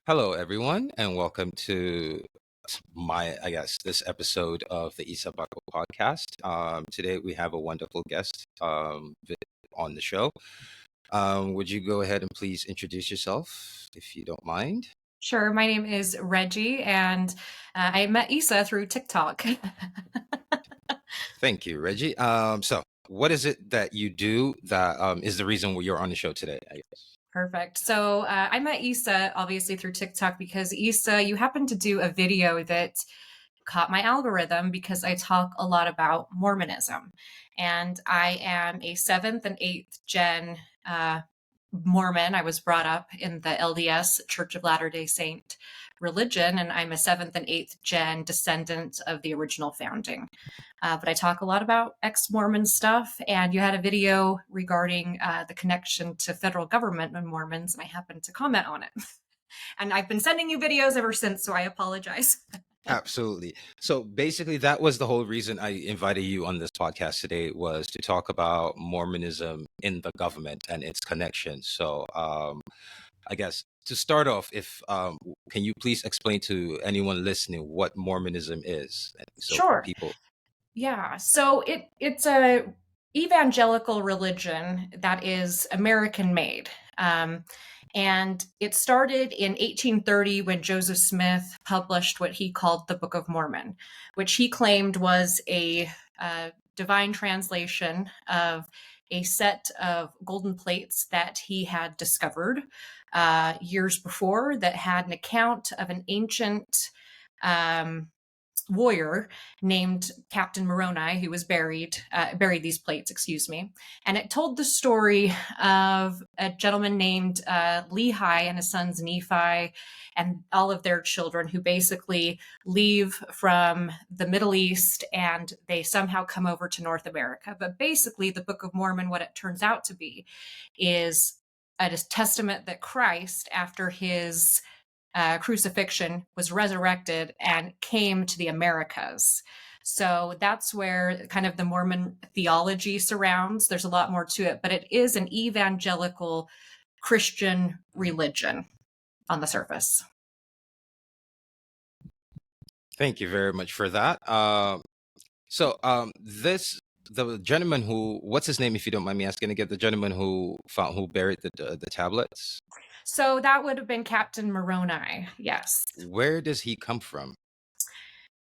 Hello, everyone, and welcome to this episode of the Isa Baco podcast. Today we have a wonderful guest on the show. Would you go ahead and please introduce yourself, if you don't mind? Sure. My name is Reggie, and I met Issa through TikTok. Thank you, Reggie. What is it that you do that is the reason you're on the show today, I guess? Perfect. So I met Issa obviously through TikTok because Issa, you happened to do a video that caught my algorithm because I talk a lot about Mormonism. And I am a seventh and eighth gen Mormon. I was brought up in the LDS Church of Latter day Saint religion, and I'm a seventh and eighth gen descendant of the original founding. But I talk a lot about ex Mormon stuff, and you had a video regarding the connection to federal government and Mormons, and I happened to comment on it. And I've been sending you videos ever since, so I apologize. Absolutely. So basically, that was the whole reason I invited you on this podcast today was to talk about Mormonism in the government and its connections. I guess to start off, if can you please explain to anyone listening what Mormonism is, so Sure. people. Yeah. So it's a evangelical religion that is American made. Um, and it started in 1830 when Joseph Smith published what he called the Book of Mormon, which he claimed was a divine translation of a set of golden plates that he had discovered years before that had an account of an ancient um, warrior named Captain Moroni, who was buried these plates, excuse me. And it told the story of a gentleman named Lehi and his sons Nephi and all of their children who basically leave from the Middle East and they somehow come over to North America. But basically, the Book of Mormon, what it turns out to be, is a testament that Christ, after his crucifixion, was resurrected and came to the Americas. So that's where kind of the Mormon theology surrounds. There's a lot more to it, but it is an evangelical Christian religion on the surface. Thank you very much for that. This the gentleman who, what's his name, if you don't mind me asking again, the gentleman who buried the tablets. So that would have been Captain Moroni, yes. Where does he come from?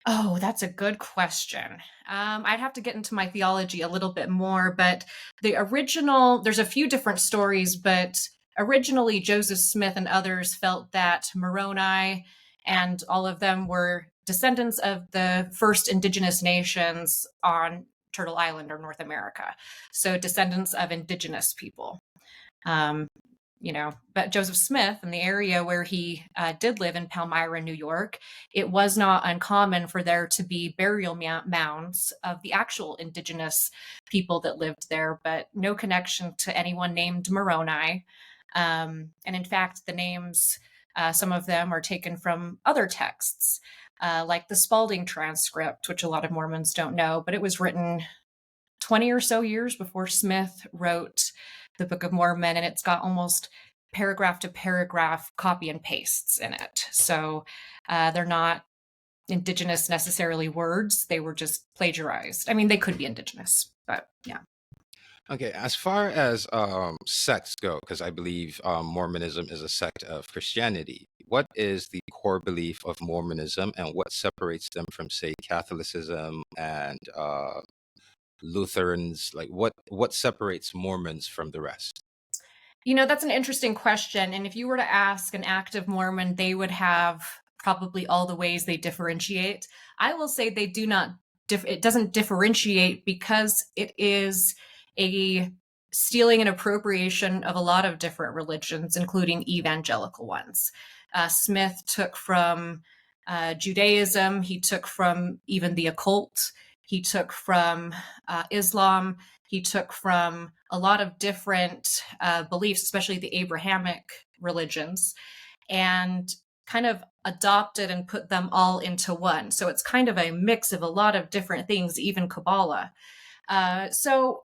Oh, that's a good question. I'd have to get into my theology a little bit more, but there's a few different stories, but originally Joseph Smith and others felt that Moroni and all of them were descendants of the first indigenous nations on Turtle Island or North America. So descendants of indigenous people. Um, but Joseph Smith, in the area where he did live in Palmyra, New York, it was not uncommon for there to be burial mounds of the actual indigenous people that lived there, but no connection to anyone named Moroni. And in fact, the names, some of them are taken from other texts, like the Spalding transcript, which a lot of Mormons don't know, but it was written 20 or so years before Smith wrote the Book of Mormon, and it's got almost paragraph to paragraph copy and pastes in it. So they're not indigenous necessarily words, they were just plagiarized. I mean, they could be indigenous, but yeah. Okay, as far as sects go, because I believe Mormonism is a sect of Christianity. What is the core belief of Mormonism, and what separates them from, say, Catholicism and Lutherans? Like, what separates Mormons from the rest? That's an interesting question. And if you were to ask an active Mormon, they would have probably all the ways they differentiate. I will say they do not, it doesn't differentiate because it is a stealing and appropriation of a lot of different religions, including evangelical ones. Smith took from Judaism, he took from even the occult, he took from Islam, he took from a lot of different beliefs, especially the Abrahamic religions, and kind of adopted and put them all into one. So it's kind of a mix of a lot of different things, even Kabbalah. So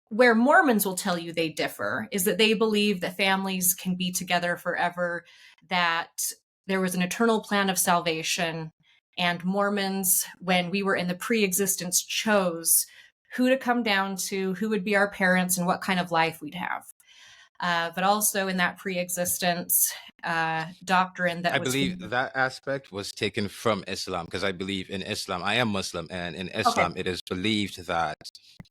where Mormons will tell you they differ is that they believe that families can be together forever, that there was an eternal plan of salvation, and Mormons, when we were in the pre-existence, chose who to come down to, who would be our parents, and what kind of life we'd have. But also in that pre-existence doctrine that I was believe that aspect was taken from Islam, because I believe in Islam, I am Muslim, and in okay. Islam, it is believed that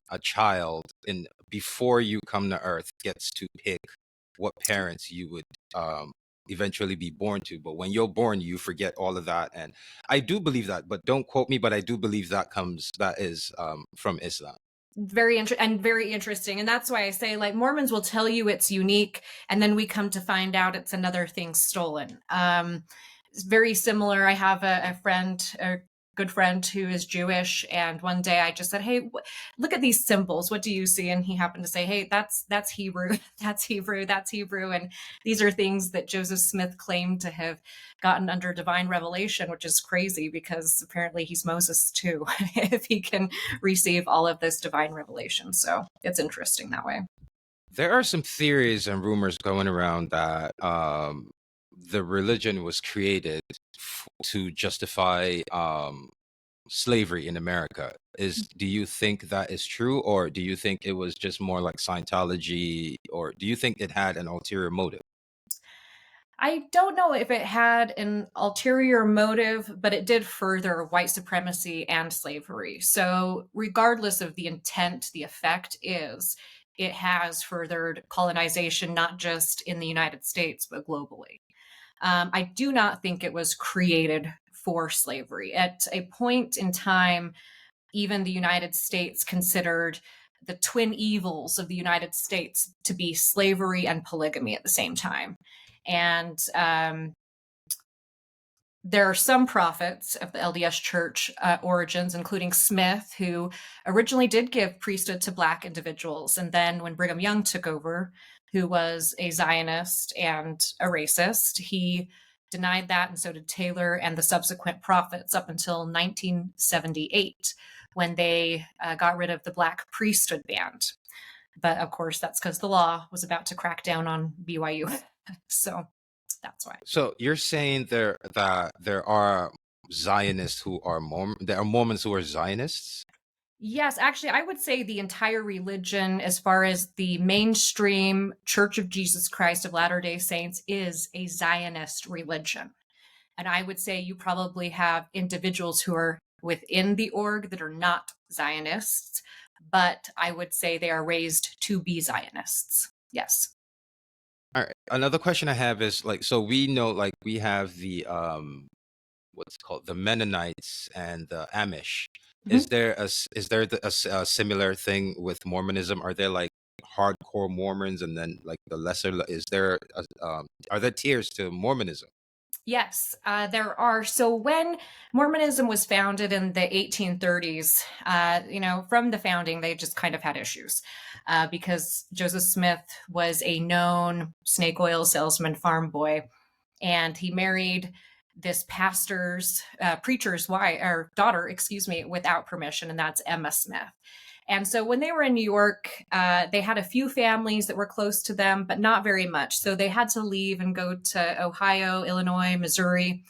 a child, in before you come to earth, gets to pick what parents you would eventually be born to. But when you're born, you forget all of that, and I do believe that. But don't quote me. But I do believe that is from Islam. Very interesting, and that's why I say, like, Mormons will tell you it's unique, and then we come to find out it's another thing stolen. It's very similar. I have a friend, a good friend, who is Jewish, and one day I just said, hey, look at these symbols, what do you see? And he happened to say, hey, that's Hebrew. That's Hebrew, that's Hebrew. And these are things that Joseph Smith claimed to have gotten under divine revelation, which is crazy because apparently he's Moses too, if he can receive all of this divine revelation. So it's interesting that way. There are some theories and rumors going around that the religion was created to justify slavery in America. Do you think that is true, or do you think it was just more like Scientology, or do you think it had an ulterior motive? I don't know if it had an ulterior motive, but it did further white supremacy and slavery. So, regardless of the intent, the effect is it has furthered colonization, not just in the United States, but globally. I do not think it was created for slavery. At a point in time, even the United States considered the twin evils of the United States to be slavery and polygamy at the same time. And there are some prophets of the LDS Church origins, including Smith, who originally did give priesthood to Black individuals. And then when Brigham Young took over, who was a Zionist and a racist, he denied that, and so did Taylor and the subsequent prophets up until 1978, when they got rid of the Black priesthood ban. But of course, that's because the law was about to crack down on BYU. So that's why. So you're saying there are Zionists who are there are Mormons who are Zionists? Yes, actually, I would say the entire religion, as far as the mainstream Church of Jesus Christ of Latter-day Saints, is a Zionist religion. And I would say you probably have individuals who are within the org that are not Zionists, but I would say they are raised to be Zionists. Yes. All right. Another question I have is, like, so we know, like, we have the what's it called, the Mennonites and the Amish. Mhm. Is there a similar thing with Mormonism? Are there like hardcore Mormons, and then like the lesser? Is there are there tiers to Mormonism? Yes, there are. So when Mormonism was founded in the 1830s, from the founding, they just kind of had issues because Joseph Smith was a known snake oil salesman farm boy, and he married this preacher's wife or daughter, excuse me, without permission, and that's Emma Smith. And so when they were in New York, they had a few families that were close to them, but not very much. So they had to leave and go to Ohio, Illinois, Missouri.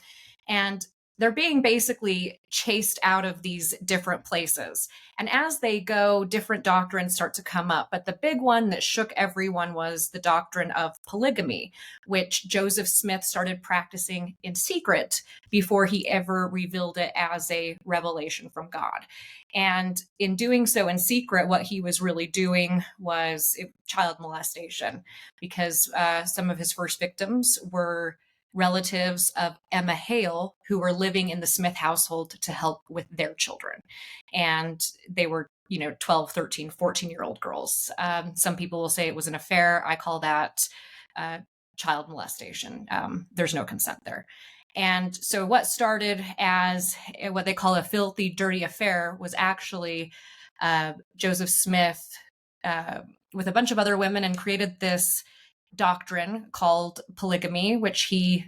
And they're being basically chased out of these different places. And as they go, different doctrines start to come up. But the big one that shook everyone was the doctrine of polygamy, which Joseph Smith started practicing in secret before he ever revealed it as a revelation from God. And in doing so in secret, what he was really doing was child molestation, because some of his first victims were relatives of Emma Hale, who were living in the Smith household to help with their children. And they were 12, 13, 14-year-old girls. Some people will say it was an affair. I call that child molestation. There's no consent there. And so what started as what they call a filthy, dirty affair was actually Joseph Smith with a bunch of other women, and created this doctrine called polygamy, which he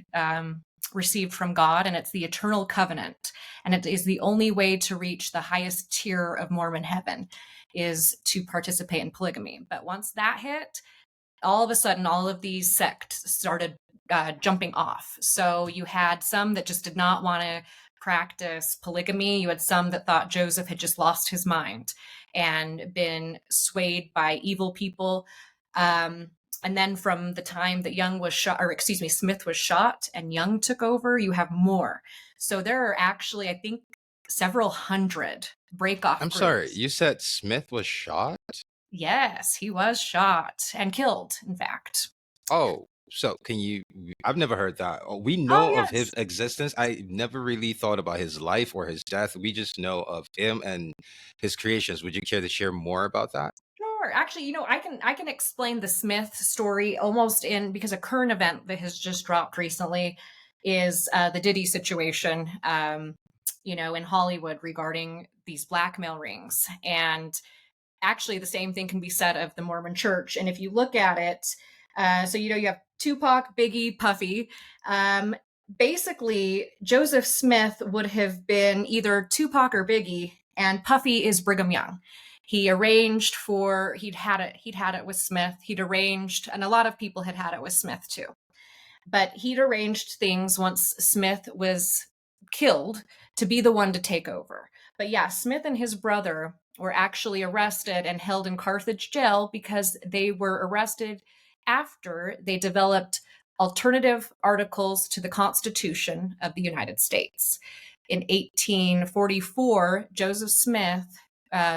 received from God, and it's the eternal covenant. And it is the only way to reach the highest tier of Mormon heaven, is to participate in polygamy. But once that hit, all of a sudden, all of these sects started jumping off. So you had some that just did not want to practice polygamy. You had some that thought Joseph had just lost his mind and been swayed by evil people. Um, and then from the time that Young was shot, or excuse me, Smith was shot and Young took over, you have more. So there are actually, I think, several hundred breakoff I'm sorry, groups. you said Smith was shot? Yes, he was shot and killed, in fact. Oh, so can you? I've never heard that. Oh, we Oh, know of his yes. existence. I never really thought about his life or his death. We just know of him and his creations. Would you care to share more about that? Sure. Actually, I can explain the Smith story almost in because a current event that has just dropped recently is the Diddy situation. In Hollywood regarding these blackmail rings, and actually the same thing can be said of the Mormon Church. And if you look at it, so you have Tupac, Biggie, Puffy. Um, Basically, Joseph Smith would have been either Tupac or Biggie, and Puffy is Brigham Young. He arranged for he'd had it with Smith. He'd arranged, and a lot of people had it with Smith too, but he'd arranged things once Smith was killed to be the one to take over. But yeah, Smith and his brother were actually arrested and held in Carthage jail because they were arrested after they developed alternative articles to the Constitution of the United States. In 1844, Joseph Smith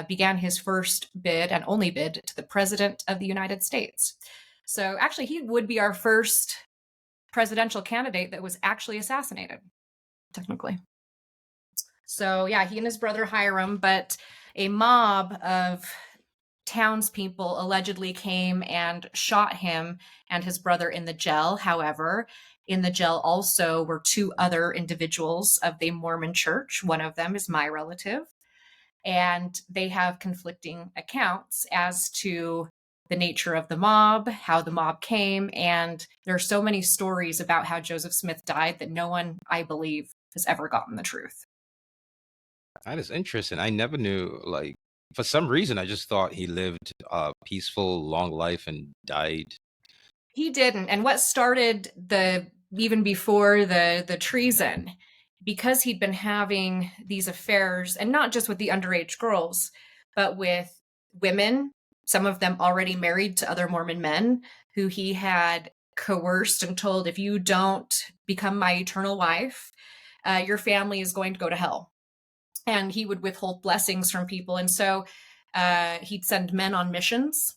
began his first bid and only bid to the President of the United States. So actually, he would be our first presidential candidate that was actually assassinated, technically. So yeah, he and his brother Hiram, but a mob of townspeople allegedly came and shot him and his brother in the jail. However, in the jail also were two other individuals of the Mormon church. One of them is my relative, and they have conflicting accounts as to the nature of the mob, how the mob came, and there are so many stories about how Joseph Smith died that no one, I believe, has ever gotten the truth. That is interesting. I never knew. Like, for some reason, I just thought he lived a peaceful, long life and died. He didn't. And what started the even before the treason, because he'd been having these affairs, and not just with the underage girls, but with women, some of them already married to other Mormon men who he had coerced and told, if you don't become my eternal wife, your family is going to go to hell. And he would withhold blessings from people. And so he'd send men on missions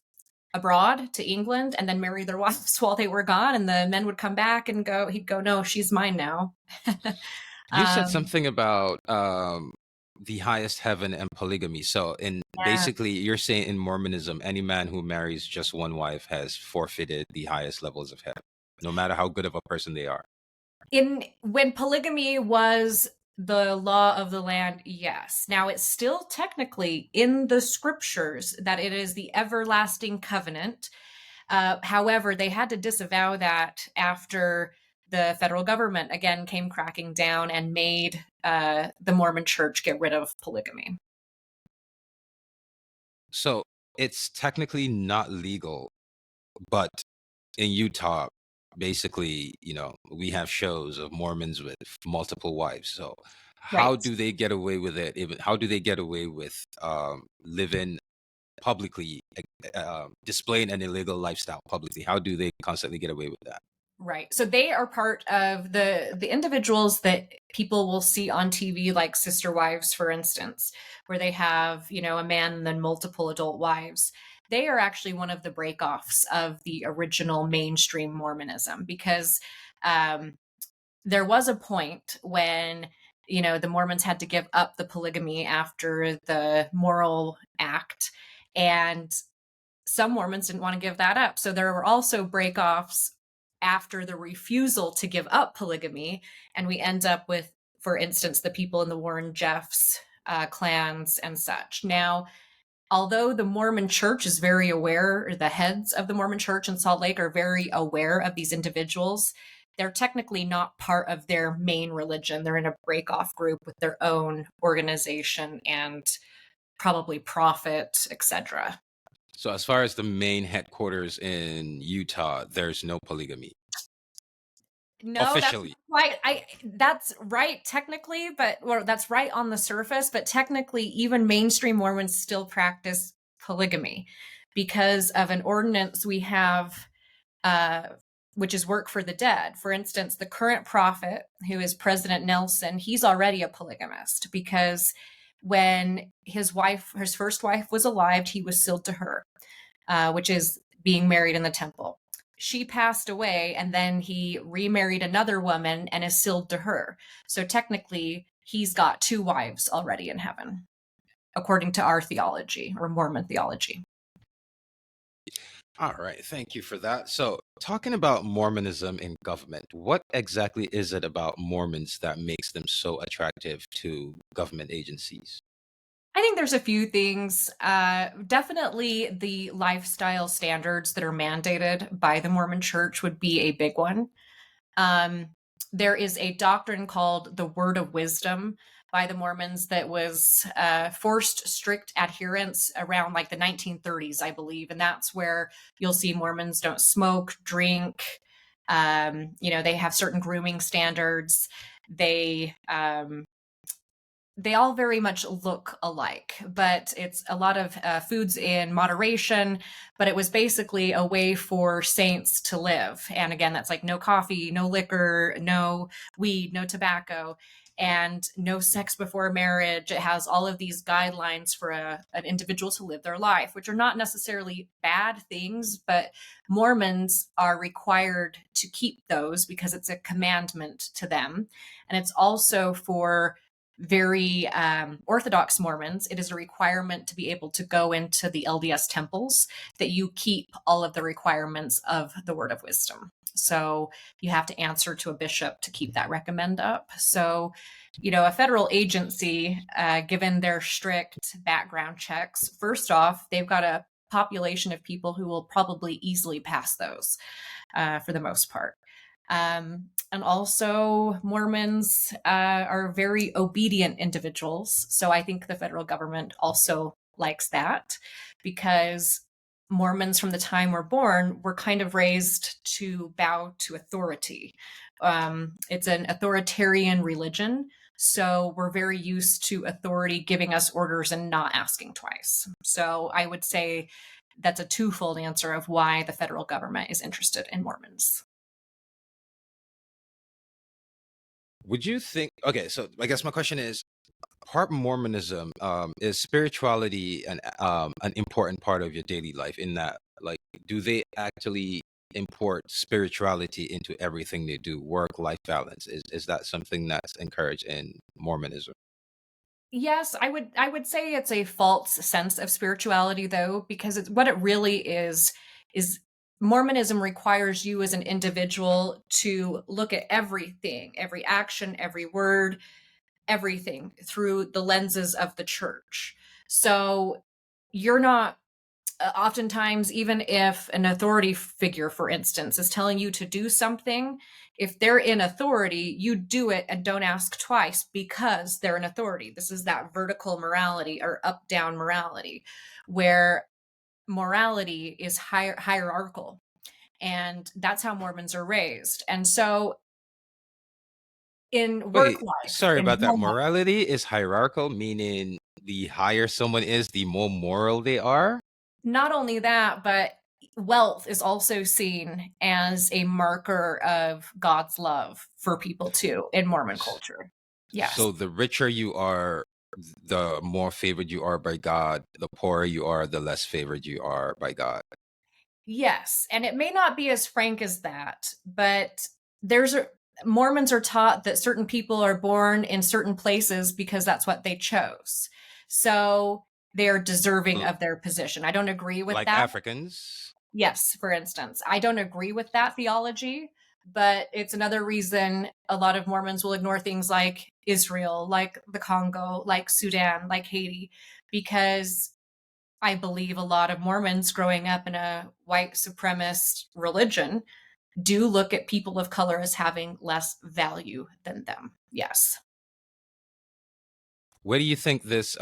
abroad to England and then marry their wives while they were gone. And the men would come back and he'd go, no, she's mine now. You said um, something about the highest heaven and polygamy. So, in yeah. basically, you're saying in Mormonism, any man who marries just one wife has forfeited the highest levels of heaven, no matter how good of a person they are. In when polygamy was the law of the land, yes. Now it's still technically in the scriptures that it is the everlasting covenant. However, they had to disavow that after the federal government again came cracking down and made the Mormon church get rid of polygamy. So, it's technically not legal, but in Utah, basically, we have shows of Mormons with multiple wives. So, how Right. do they get away with it? Even how do they get away with living publicly, displaying an illegal lifestyle publicly? How do they constantly get away with that? Right. So they are part of the individuals that people will see on TV, like Sister Wives, for instance, where they have, a man and then multiple adult wives. They are actually one of the breakoffs of the original mainstream Mormonism because um, there was a point when, the Mormons had to give up the polygamy after the Moral Act, and some Mormons didn't want to give that up. So there were also breakoffs after the refusal to give up polygamy. And we end up with, for instance, the people in the Warren Jeffs clans and such. Now, although the Mormon church is very aware, or the heads of the Mormon church in Salt Lake are very aware of these individuals, they're technically not part of their main religion. They're in a breakoff group with their own organization and probably profit, etc. So, as far as the main headquarters in Utah, there's no polygamy. No, that's officially? right. That's right technically, but or that's right on the surface, but technically even mainstream Mormons still practice polygamy because of an ordinance we have, uh, which is work for the dead. For instance, the current prophet, who is President Nelson, he's already a polygamist because when his first wife was alive, he was sealed to her, which is being married in the temple. She passed away, and then he remarried another woman and is sealed to her. So technically, he's got two wives already in heaven, according to our theology or Mormon theology. All right, thank you for that. So, talking about Mormonism in government, what exactly is it about Mormons that makes them so attractive to government agencies? I think there's a few things. Definitely the lifestyle standards that are mandated by the Mormon church would be a big one. Um, there is a doctrine called the Word of Wisdom by the Mormons that was forced strict adherence around like the 1930s, I believe. And that's where you'll see Mormons don't smoke, drink. They have certain grooming standards. They all very much look alike, but it's a lot of foods in moderation. But it was basically a way for saints to live. And again, that's like no coffee, no liquor, no weed, no tobacco, and no sex before marriage. It has all of these guidelines for an individual to live their life, which are not necessarily bad things, but Mormons are required to keep those because it's a commandment to them. And it's also for very Orthodox Mormons, it is a requirement to be able to go into the LDS temples that you keep all of the requirements of the Word of Wisdom. So you have to answer to a bishop to keep that recommend up. So, a federal agency, given their strict background checks, first off, they've got a population of people who will probably easily pass those for the most part. And also, Mormons are very obedient individuals. So I think the federal government also likes that because Mormons from the time we're born were kind of raised to bow to authority. It's an authoritarian religion. So we're very used to authority giving us orders and not asking twice. So I would say that's a twofold answer of why the federal government is interested in Mormons. Would you think? Okay, so I guess my question is: part Mormonism, is spirituality an important part of your daily life? In that, like, do they actually import spirituality into everything they do? Work life balance, is that something that's encouraged in Mormonism? Yes, I would say it's a false sense of spirituality though, because it's what it really is Mormonism requires you as an individual to look at everything, every action, every word, everything through the lenses of the church. So you're not oftentimes, even if an authority figure, for instance, is telling you to do something, if they're in authority, you do it and don't ask twice because they're in authority. This is that vertical morality or up down morality, where morality is hierarchical. And that's how Mormons are raised. And so in work Wait, life, sorry in about that. home life, Morality is hierarchical, meaning the higher someone is, the more moral they are. not only that, but wealth is also seen as a marker of God's love for people too in Mormon S- culture. Yes. So the richer you are, the more favored you are by God. The poorer you are, the less favored you are by God. Yes. And it may not be as frank as that, but there's a Mormons are taught that certain people are born in certain places because that's what they chose. So they're deserving L- of their position. I don't agree with Like that. Africans. Yes, for instance. I don't agree with that theology, but it's another reason a lot of Mormons will ignore things like Israel, like the Congo, like Sudan, like Haiti, because I believe a lot of Mormons growing up in a white supremacist religion do look at people of color as having less value than them. Yes. Where do you think this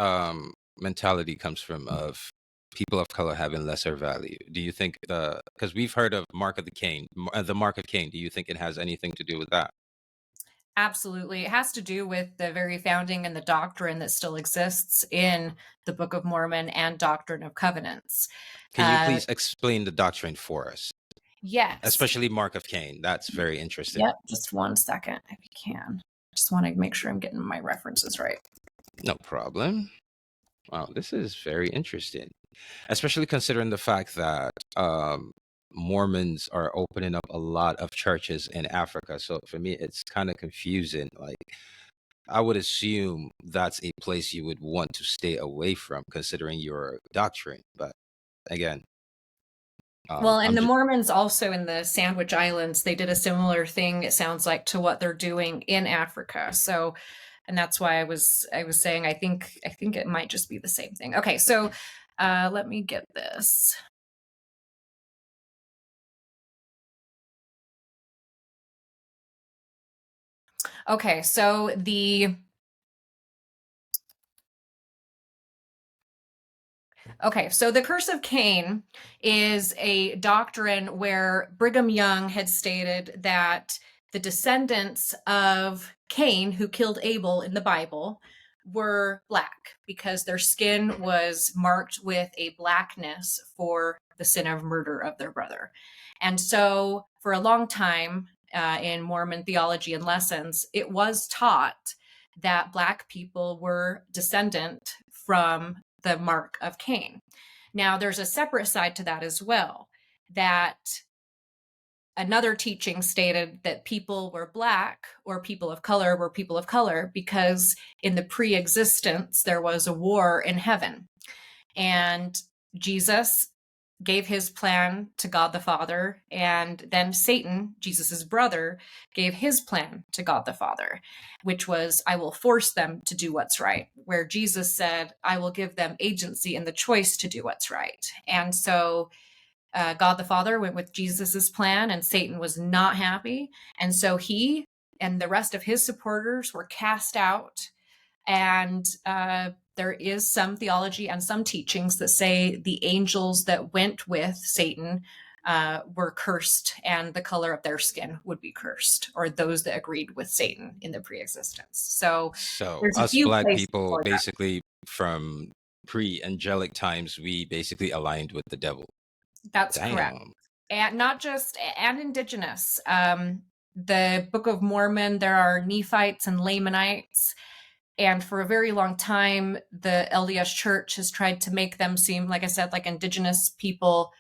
mentality comes from of people of color having lesser value? Do you think because we've heard of Mark of the Cain, the Mark of Cain? Do you think it has anything to do with that? Absolutely. It has to do with the very founding and the doctrine that still exists in the Book of Mormon and Doctrine of Covenants. Can you Uh, please explain the doctrine for us, yes. especially Mark of Cain? That's very interesting. Yep. Just one second, if you can. Just want to make sure I'm getting my references right. No problem. Wow, this is very interesting, especially considering the fact that Mormons are opening up a lot of churches in Africa. So for me, it's kind of confusing. Like, I would assume that's a place you would want to stay away from, considering your doctrine. But again, Well, and I'm the just Mormons also in the Sandwich Islands, they did a similar thing, it sounds like, to what they're doing in Africa. So, and that's why I was saying I think it might just be the same thing. Okay, so let me get this. Okay, so the Okay, so the curse of Cain is a doctrine where Brigham Young had stated that the descendants of Cain, who killed Abel in the Bible, were black because their skin was marked with a blackness for the sin of murder of their brother. And so, for a long time in Mormon theology and lessons, it was taught that black people were descendant from the mark of Cain. Now, there's a separate side to that as well, that another teaching stated that people were black or people of color were people of color because in the pre existence there was a war in heaven. And Jesus gave his plan to God the Father, and then Satan, Jesus's brother, gave his plan to God the Father, which was, I will force them to do what's right, where Jesus said, I will give them agency and the choice to do what's right. And so God the Father went with Jesus's plan, and Satan was not happy. And so he and the rest of his supporters were cast out, and there is some theology and some teachings that say the angels that went with Satan were cursed and the color of their skin would be cursed, or those that agreed with Satan in the pre-existence. So so there's a us few black places people for that. basically from pre-angelic times, we basically aligned with the devil. That's correct. Damn. And not just, and indigenous. The Book of Mormon, there are Nephites and Lamanites. And for a very long time, the LDS Church has tried to make them seem, like I said, like indigenous people,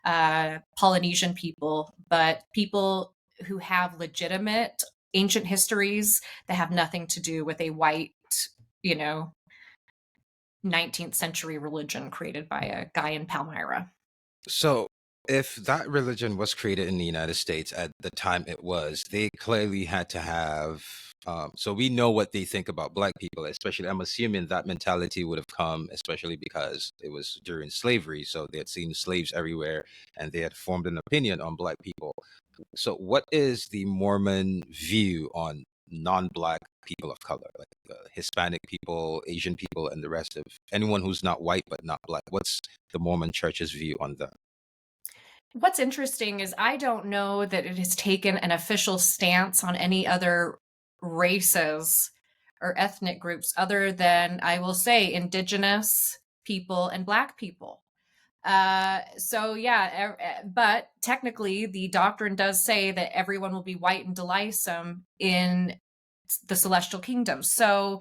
Polynesian people, but people who have legitimate ancient histories that have nothing to do with a white, you know, 19th century religion created by a guy in Palmyra. So, if that religion was created in the United States at the time it was, they clearly had to have. So we know what they think about black people, especially. I'm assuming that mentality would have come, especially because it was during slavery. So they had seen slaves everywhere, and they had formed an opinion on black people. So, what is the Mormon view on non-black people of color, like Hispanic people, Asian people, and the rest of anyone who's not white but not black? What's the Mormon Church's view on that? What's interesting is I don't know that it has taken an official stance on any other races or ethnic groups other than, I will say, indigenous people and black people. So yeah, but technically the doctrine does say that everyone will be white and delisome in the celestial kingdom. So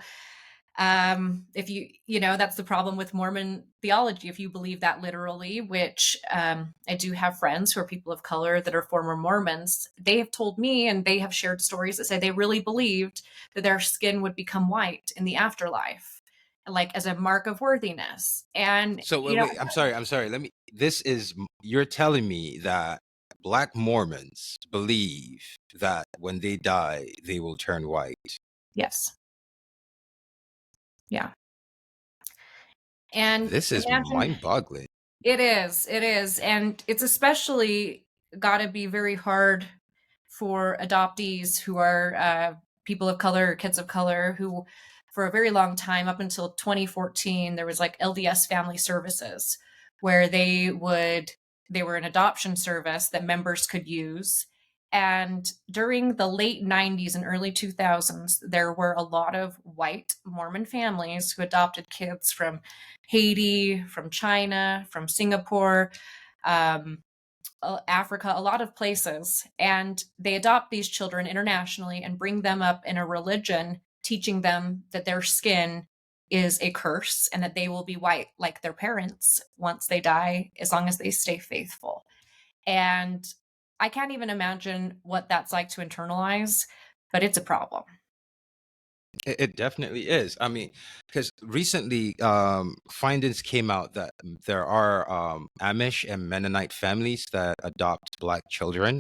if that's the problem with Mormon theology. If you believe that literally, which I do have friends who are people of color that are former Mormons, they have told me, and they have shared stories that say they really believed that their skin would become white in the afterlife, like as a mark of worthiness. And So wait, I'm sorry, I'm sorry. Let me. This is you're telling me that Black Mormons believe that when they die they will turn white. yes, yeah, and This is imagine. mind-boggling. It is, and it's especially got to be very hard for adoptees who are people of color or kids of color who, for a very long time, up until 2014, there was like LDS Family Services, where they were an adoption service that members could use. And during the late 90s and early 2000s, there were a lot of white Mormon families who adopted kids from Haiti, from China, from Singapore, um, Africa, a lot of places. And they adopt these children internationally and bring them up in a religion, teaching them that their skin is a curse and that they will be white like their parents once they die, as long as they stay faithful. And I can't even imagine what that's like to internalize, but it's a problem. It definitely is. I mean, because recently findings came out that there are Amish and Mennonite families that adopt black children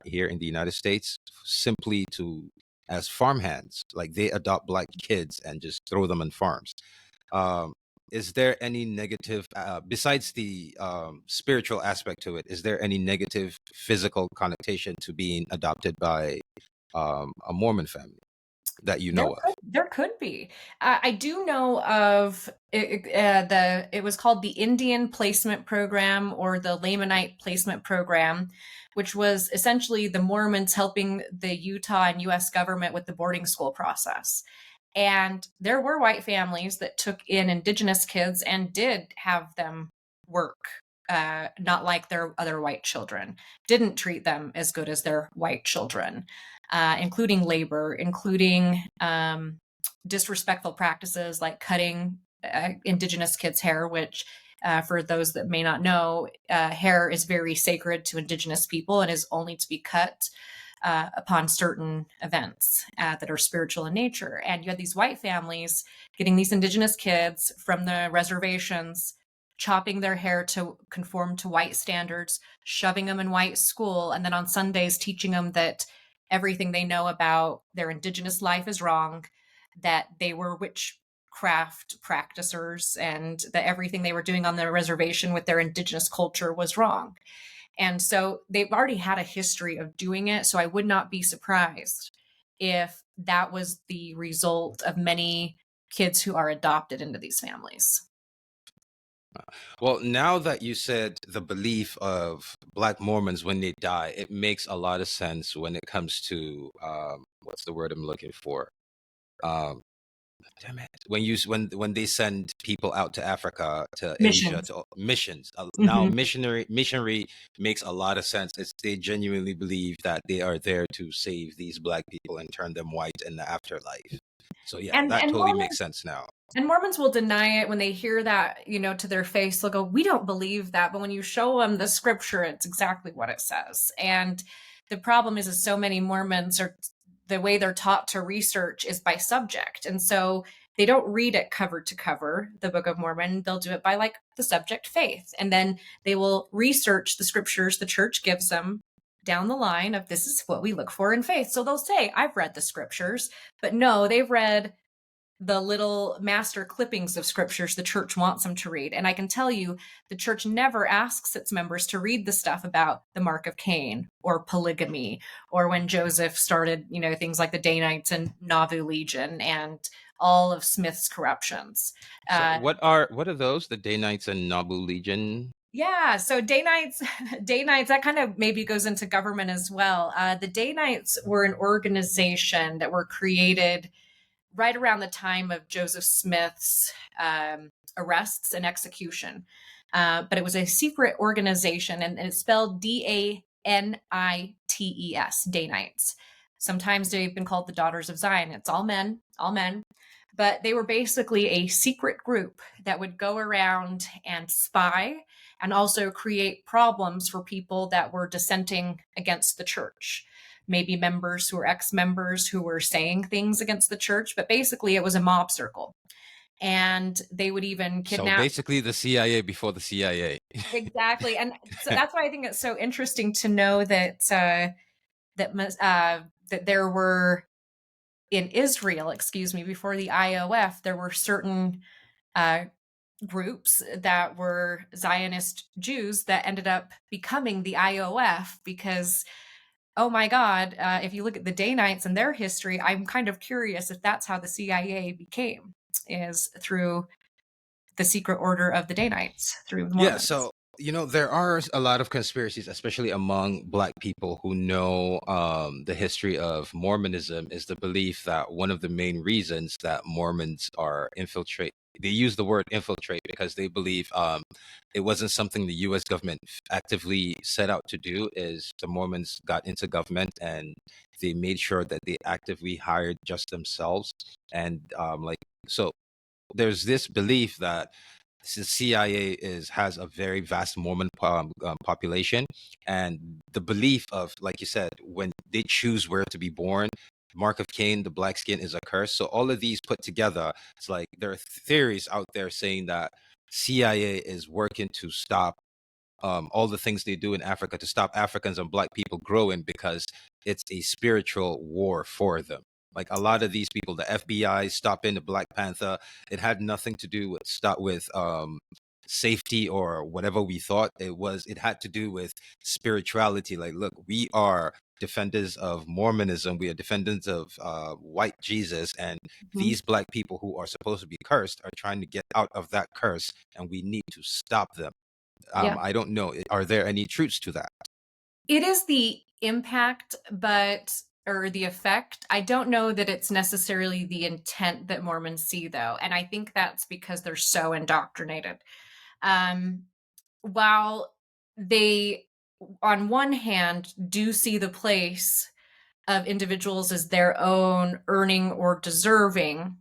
here in the United States simply to as farmhands. Like they adopt black kids and just throw them on farms. Um, is there any negative, besides the spiritual aspect to it, is there any negative physical connotation to being adopted by a Mormon family that you know of? There could be. I do know of it was called the Indian Placement Program or the Lamanite Placement Program, which was essentially the Mormons helping the Utah and U.S. government with the boarding school process. And there were white families that took in indigenous kids and did have them work, not like their other white children, didn't treat them as good as their white children, including labor, including disrespectful practices like cutting indigenous kids' hair, which for those that may not know, hair is very sacred to indigenous people and is only to be cut upon certain events that are spiritual in nature. And you had these white families getting these indigenous kids from the reservations, chopping their hair to conform to white standards, shoving them in white school, and then on Sundays teaching them that everything they know about their indigenous life is wrong, that they were witchcraft practicers, and that everything they were doing on the reservation with their indigenous culture was wrong. And so they've already had a history of doing it. So I would not be surprised if that was the result of many kids who are adopted into these families. Well, now that you said the belief of Black Mormons when they die, it makes a lot of sense when it comes to what's the word I'm looking for? Um, Damn it. When they send people out to Africa, to Asia, Missions. to missions. Now Hmm. missionary makes a lot of sense. It's they genuinely believe that they are there to save these black people and turn them white in the afterlife. So yeah, And that and totally Mormons makes sense now. And Mormons will deny it when they hear that, to their face. They'll go, "We don't believe that." But when you show them the scripture, it's exactly what it says. And the problem is so many Mormons are, the way they're taught to research is by subject. And so they don't read it cover to cover, the Book of Mormon. They'll do it by like the subject faith. And then they will research the scriptures the church gives them down the line of this is what we look for in faith. So they'll say, "I've read the scriptures," but no, they've read the little master clippings of scriptures the church wants them to read. And I can tell you, the church never asks its members to read the stuff about the mark of Cain or polygamy or when Joseph started, things like the Danites and Nauvoo Legion and all of Smith's corruptions. So Uh, what are those? The Danites and Nabu Legion? yeah, so Danites, Danites, that kind of maybe goes into government as well. The Danites were an organization that were created right around the time of Joseph Smith's arrests and execution. But it was a secret organization, and it's spelled Danites, Danites. Sometimes they've been called the Daughters of Zion. It's all men, all men. But they were basically a secret group that would go around and spy and also create problems for people that were dissenting against the church. Maybe members who were ex members who were saying things against the church, but basically it was a mob circle. And they would even So kidnap. basically the CIA before the CIA. Exactly. And so that's why I think it's so interesting to know that there were in Israel, excuse me, before the IOF, there were certain uh, groups that were Zionist Jews that ended up becoming the IOF because, oh my God, if you look at the Danites and their history, I'm kind of curious if that's how the CIA became, is through the secret order of the Danites through the Yeah, Mormons. so there are a lot of conspiracies, especially among Black people who know the history of Mormonism. Is the belief that one of the main reasons that Mormons are infiltrate. They use the word infiltrate because they believe it wasn't something the U.S. government actively set out to do. Is the Mormons got into government and they made sure that they actively hired just themselves, and like so. There's this belief that the CIA has a very vast Mormon population, and the belief of, like you said, when they choose where to be born, mark of Cain, the black skin is a curse. So all of these put together, it's like there are theories out there saying that CIA is working to stop all the things they do in Africa to stop Africans and Black people growing because it's a spiritual war for them. Like a lot of these people, the FBI stopping the Black Panther, it had nothing to do with safety or whatever we thought it was. It had to do with spirituality. Like, look, we are defenders of Mormonism. We are defenders of white Jesus, and Mhm. these Black people who are supposed to be cursed are trying to get out of that curse, and we need to stop them. Yeah. I don't know. Are there any truths to that? It is the impact, but or the effect. I don't know that it's necessarily the intent that Mormons see, though. And I think that's because they're so indoctrinated. Um, while they, on one hand, do see the place of individuals as their own earning or deserving,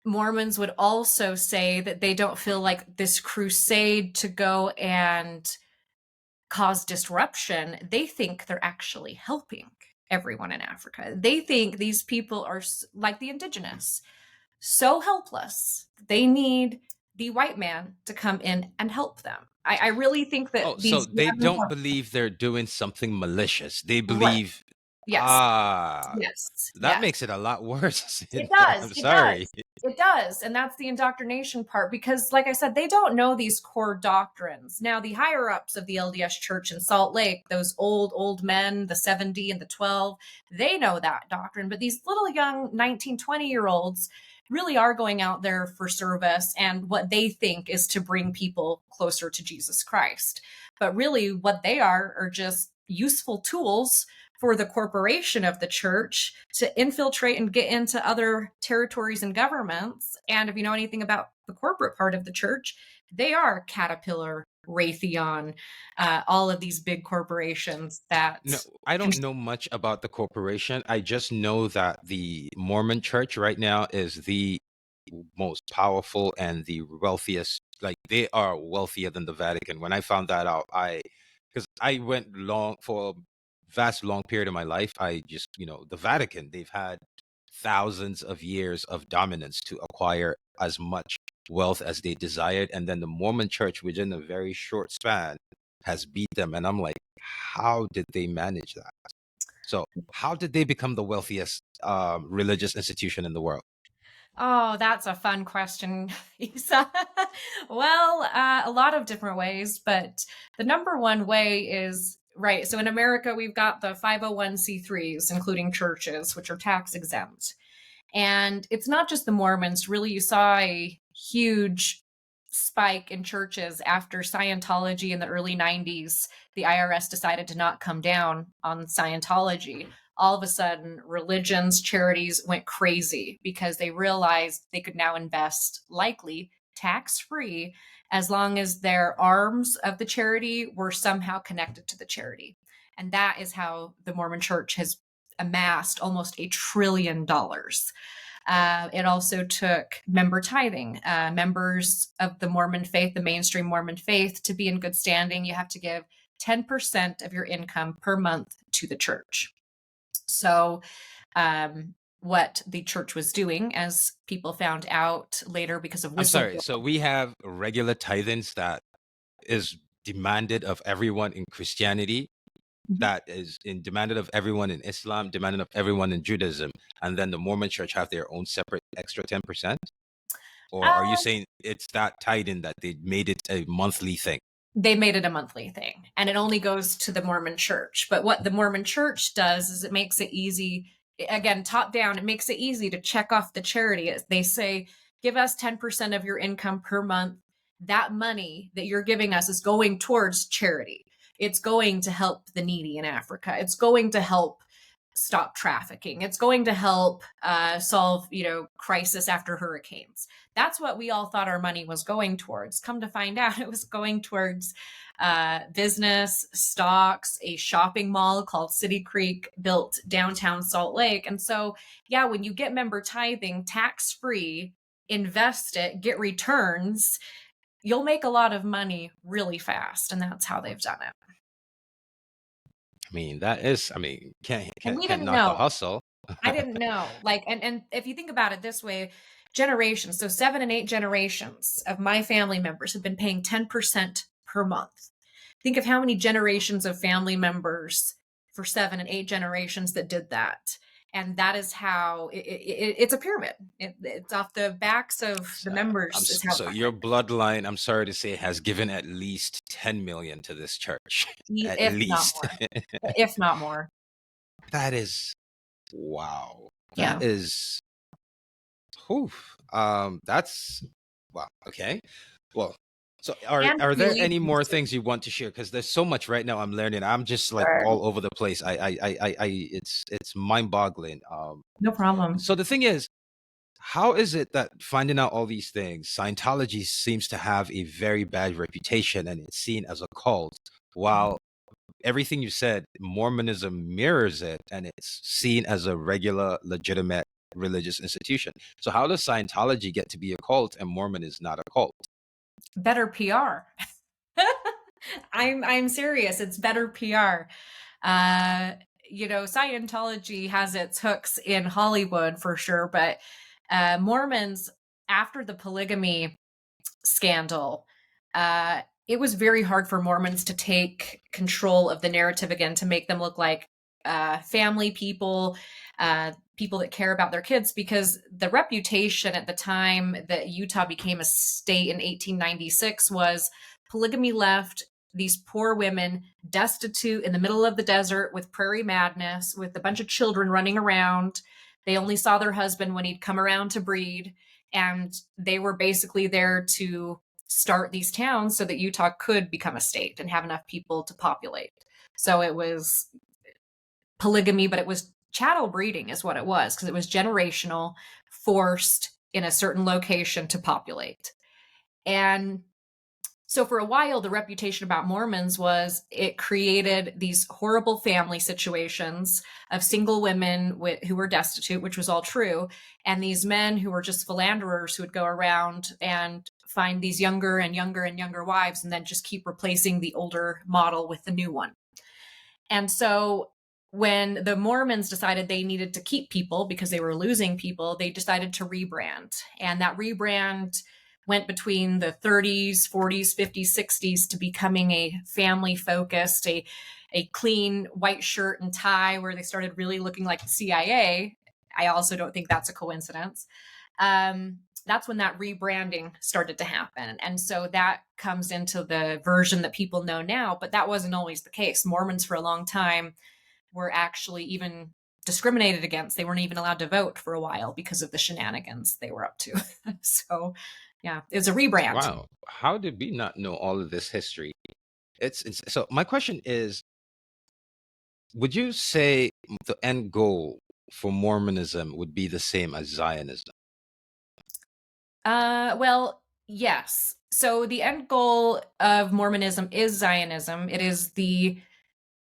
Mormons would also say that they don't feel like this crusade to go and cause disruption. They think they're actually helping everyone in Africa. They think these people are like the indigenous, so helpless. They need the white man to come in and help them. I really think that Oh, so these they young, don't believe they're doing something malicious. They right? believe, Yes, ah, yes, that yes. makes it a lot worse. It does. I'm It sorry. does. It does. And that's the indoctrination part because, like I said, they don't know these core doctrines. Now, the higher ups of the LDS Church in Salt Lake, those old men, the 70 and the 12, they know that doctrine. But these little young 19, 20-year olds really are going out there for service and what they think is to bring people closer to Jesus Christ. But really, what they are just useful tools for the corporation of the church to infiltrate and get into other territories and governments. And if you know anything about the corporate part of the church, they are Caterpillar, Raytheon, all of these big corporations that No, I don't know much about the corporation. I just know that the Mormon Church right now is the most powerful and the wealthiest. Like they are wealthier than the Vatican. When I found that out, because I went long for a vast long period of my life, I just, the Vatican, they've had thousands of years of dominance to acquire as much wealth as they desired. And then the Mormon Church, within a very short span, has beat them. And I'm like, how did they manage that? So, how did they become the wealthiest religious institution in the world? Oh, that's a fun question, Isa. Well, a lot of different ways, but the number one way is right. So in America, we've got the 501c3s, including churches, which are tax exempt. And it's not just the Mormons. Really, you saw a huge spike in churches after Scientology in the early 90s. The IRS decided to not come down on Scientology. All of a sudden, religions, charities went crazy because they realized they could now invest, likely tax free, as long as their arms of the charity were somehow connected to the charity. And that is how the Mormon church has amassed almost $1 trillion. It also took member tithing. Members of the Mormon faith, the mainstream Mormon faith, to be in good standing, you have to give 10% of your income per month to the church. So, what the church was doing, as people found out later because of I'm sorry. whistleblowing. So, we have regular tithings that is demanded of everyone in Christianity, that is demanded of everyone in Islam, demanded of everyone in Judaism, and then the Mormon Church have their own separate extra 10%? Or are you Uh, saying it's that tithing that they made it a monthly thing? they made it a monthly thing and it only goes to the Mormon church. But what the Mormon church does is it makes it easy, again, top down, it makes it easy to check off the charity. They say, give us 10% of your income per month. That money that you're giving us is going towards charity. It's going to help the needy in Africa. It's going to help stop trafficking. It's going to help solve, crisis after hurricanes. That's what we all thought our money was going towards. Come to find out, it was going towards business, stocks, a shopping mall called City Creek built downtown Salt Lake. And so, yeah, when you get member tithing tax free, invest it, get returns, you'll make a lot of money really fast. And that's how they've done it. I mean, that is, I mean, can't And can't we can't didn't knock the know. hustle. I didn't know. Like, and if you think about it this way, generations, so 7 and 8 generations of my family members have been paying 10% per month. Think of how many generations of family members for 7 and 8 generations that did that. And that is how it's a pyramid. It's off the backs of the So, members is how so your bloodline, I'm sorry to say, has given at least 10 million to this church. At if not least. more, if not more. That is, wow. That Yeah. is, whew. That's, wow. Okay. Well, so And are we there leave any them more to. things you want to share? Because there's so much right now I'm learning. I'm just like Sure. all over the place. It's mind-boggling. No problem. So the thing is, how is it that finding out all these things, Scientology seems to have a very bad reputation and it's seen as a cult, while everything you said, Mormonism mirrors it and it's seen as a regular, legitimate religious institution. So how does Scientology get to be a cult and Mormon is not a cult? Better PR. I'm serious. It's better PR. Scientology has its hooks in Hollywood for sure, but Mormons, after the polygamy scandal, it was very hard for Mormons to take control of the narrative again, to make them look like family people, people that care about their kids, because the reputation at the time that Utah became a state in 1896 was polygamy left these poor women destitute in the middle of the desert with prairie madness, with a bunch of children running around. They only saw their husband when he'd come around to breed. And they were basically there to start these towns so that Utah could become a state and have enough people to populate. So it was polygamy, but it was chattel breeding, is what it was, because it was generational, forced in a certain location to populate. And so for a while, the reputation about Mormons was it created these horrible family situations of single women who were destitute, which was all true, and these men who were just philanderers who would go around and find these younger and younger and younger wives and then just keep replacing the older model with the new one. And so when the Mormons decided they needed to keep people because they were losing people, they decided to rebrand. And that rebrand went between the 30s, 40s, 50s, 60s to becoming a family focused, a clean white shirt and tie, where they started really looking like the CIA. I also don't think that's a coincidence. That's when that rebranding started to happen. And so that comes into the version that people know now, but that wasn't always the case. Mormons for a long time were actually even discriminated against. They weren't even allowed to vote for a while because of the shenanigans they were up to. So, yeah, it was a rebrand. Wow. How did we not know all of this history? It's so my question is, would you say the end goal for Mormonism would be the same as Zionism? Well, yes. So the end goal of Mormonism is Zionism. It is the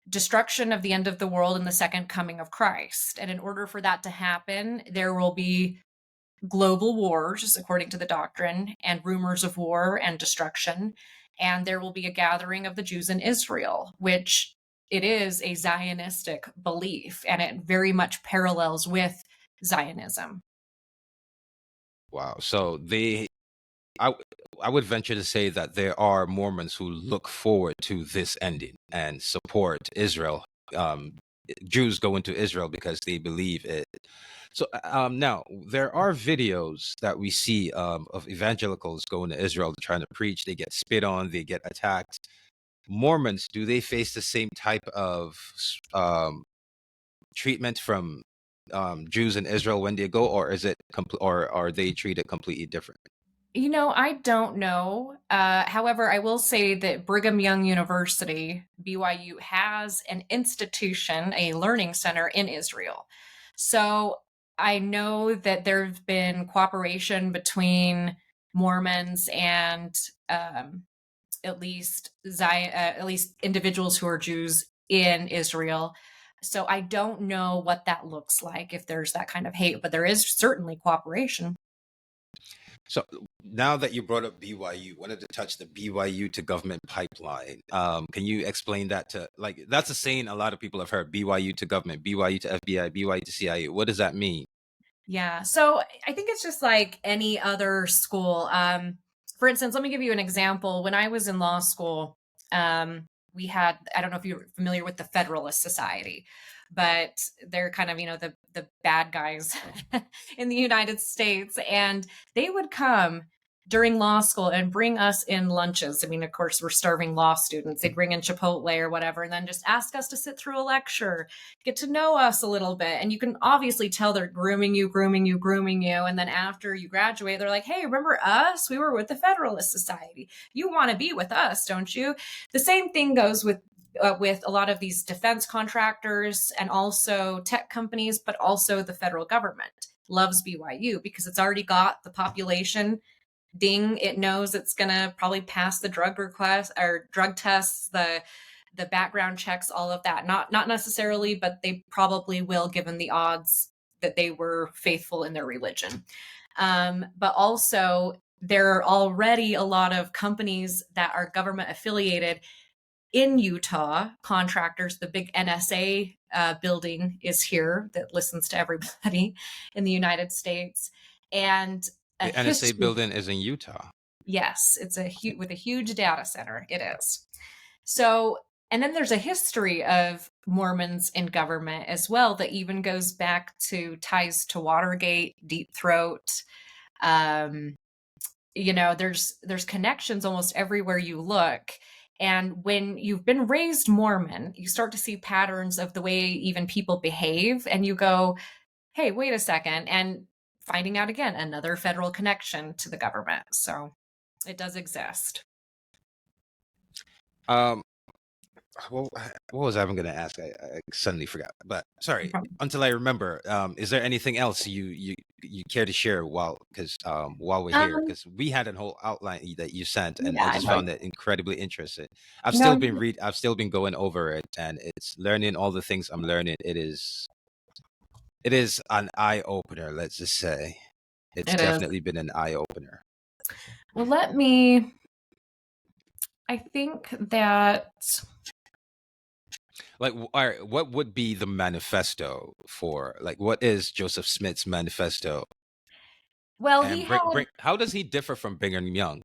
destruction of the end of the world and the second coming of Christ. And in order for that to happen, there will be global wars, according to the doctrine, and rumors of war and destruction. And there will be a gathering of the Jews in Israel, which it is a Zionistic belief, and it very much parallels with Zionism. Wow. So I, I would venture to say that there are Mormons who look forward to this ending and support Israel. Jews go into Israel because they believe it. So now there are videos that we see of evangelicals going to Israel trying to preach. They get spit on, they get attacked. Mormons, do they face the same type of treatment from Jews in Israel when they go, or is it or are they treated completely different? I don't know. However, I will say that Brigham Young University, BYU, has an institution, a learning center in Israel. So I know that there's been cooperation between Mormons and at least individuals who are Jews in Israel. So I don't know what that looks like if there's that kind of hate, but there is certainly cooperation. So now that you brought up BYU, wanted to touch the BYU to government pipeline. Can you explain that to, like, that's a saying a lot of people have heard: BYU to government, BYU to FBI, BYU to CIA. What does that mean? Yeah. So I think it's just like any other school. For instance, let me give you an example. When I was in law school, we had, I don't know if you're familiar with the Federalist Society, but they're kind of, the bad guys in the United States. And they would come during law school and bring us in lunches. I mean, of course, we're starving law students. They'd bring in Chipotle or whatever, and then just ask us to sit through a lecture, get to know us a little bit. And you can obviously tell they're grooming you, grooming you, grooming you. And then after you graduate, they're like, hey, remember us? We were with the Federalist Society. You want to be with us, don't you? The same thing goes with a lot of these defense contractors and also tech companies, but also the federal government loves BYU because it's already got the population. Ding, it knows it's going to probably pass the drug request or drug tests, the background checks, all of that. Not necessarily, but they probably will, given the odds that they were faithful in their religion. But also, there are already a lot of companies that are government affiliated in Utah, contractors. The big NSA building is here that listens to everybody in the United States. And a The NSA history. building is in Utah. Yes, it's with a huge data center. It is. So, and then there's a history of Mormons in government as well that even goes back to ties to Watergate, Deep Throat. Um, there's connections almost everywhere you look. And when you've been raised Mormon, you start to see patterns of the way even people behave, and you go, "Hey, wait a second!" And finding out again another federal connection to the government. So it does exist. Um, what was I even going to ask? I suddenly forgot. But sorry, until I remember. Is there anything else you care to share while we're here? Um, Because we had a whole outline that you sent, and I yeah, just found it incredibly interesting. no, I've still been going over it, and it's learning all the things I'm learning. It is an eye opener. Let's just say, it's it is. definitely been an eye opener. Well, I think that, Like, all right, what would be the manifesto for, like, what is Joseph Smith's manifesto? well, he And had, how does he differ from Brigham Young?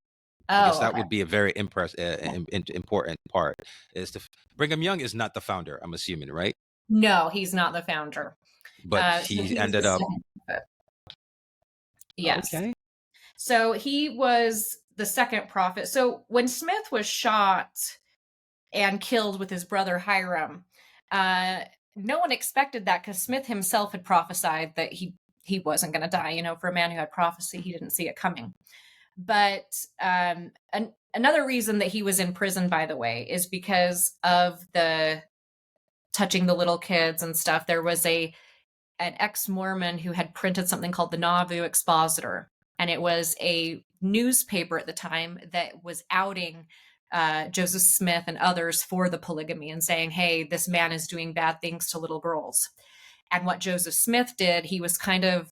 I guess oh, that okay. would be a very important part. Is to Brigham Young is not the founder, I'm assuming, right? No, he's not the founder. But So he he was the ended up second prophet. Yes. okay. So he was the second prophet. So when Smith was shot and killed with his brother Hiram, uh, no one expected that because Smith himself had prophesied that he wasn't going to die. For a man who had prophecy, he didn't see it coming. But another reason that he was in prison, by the way, is because of the touching the little kids and stuff. There was an ex-Mormon who had printed something called the Nauvoo Expositor, and it was a newspaper at the time that was outing Joseph Smith and others for the polygamy and saying, "Hey, this man is doing bad things to little girls." And what Joseph Smith did, he was kind of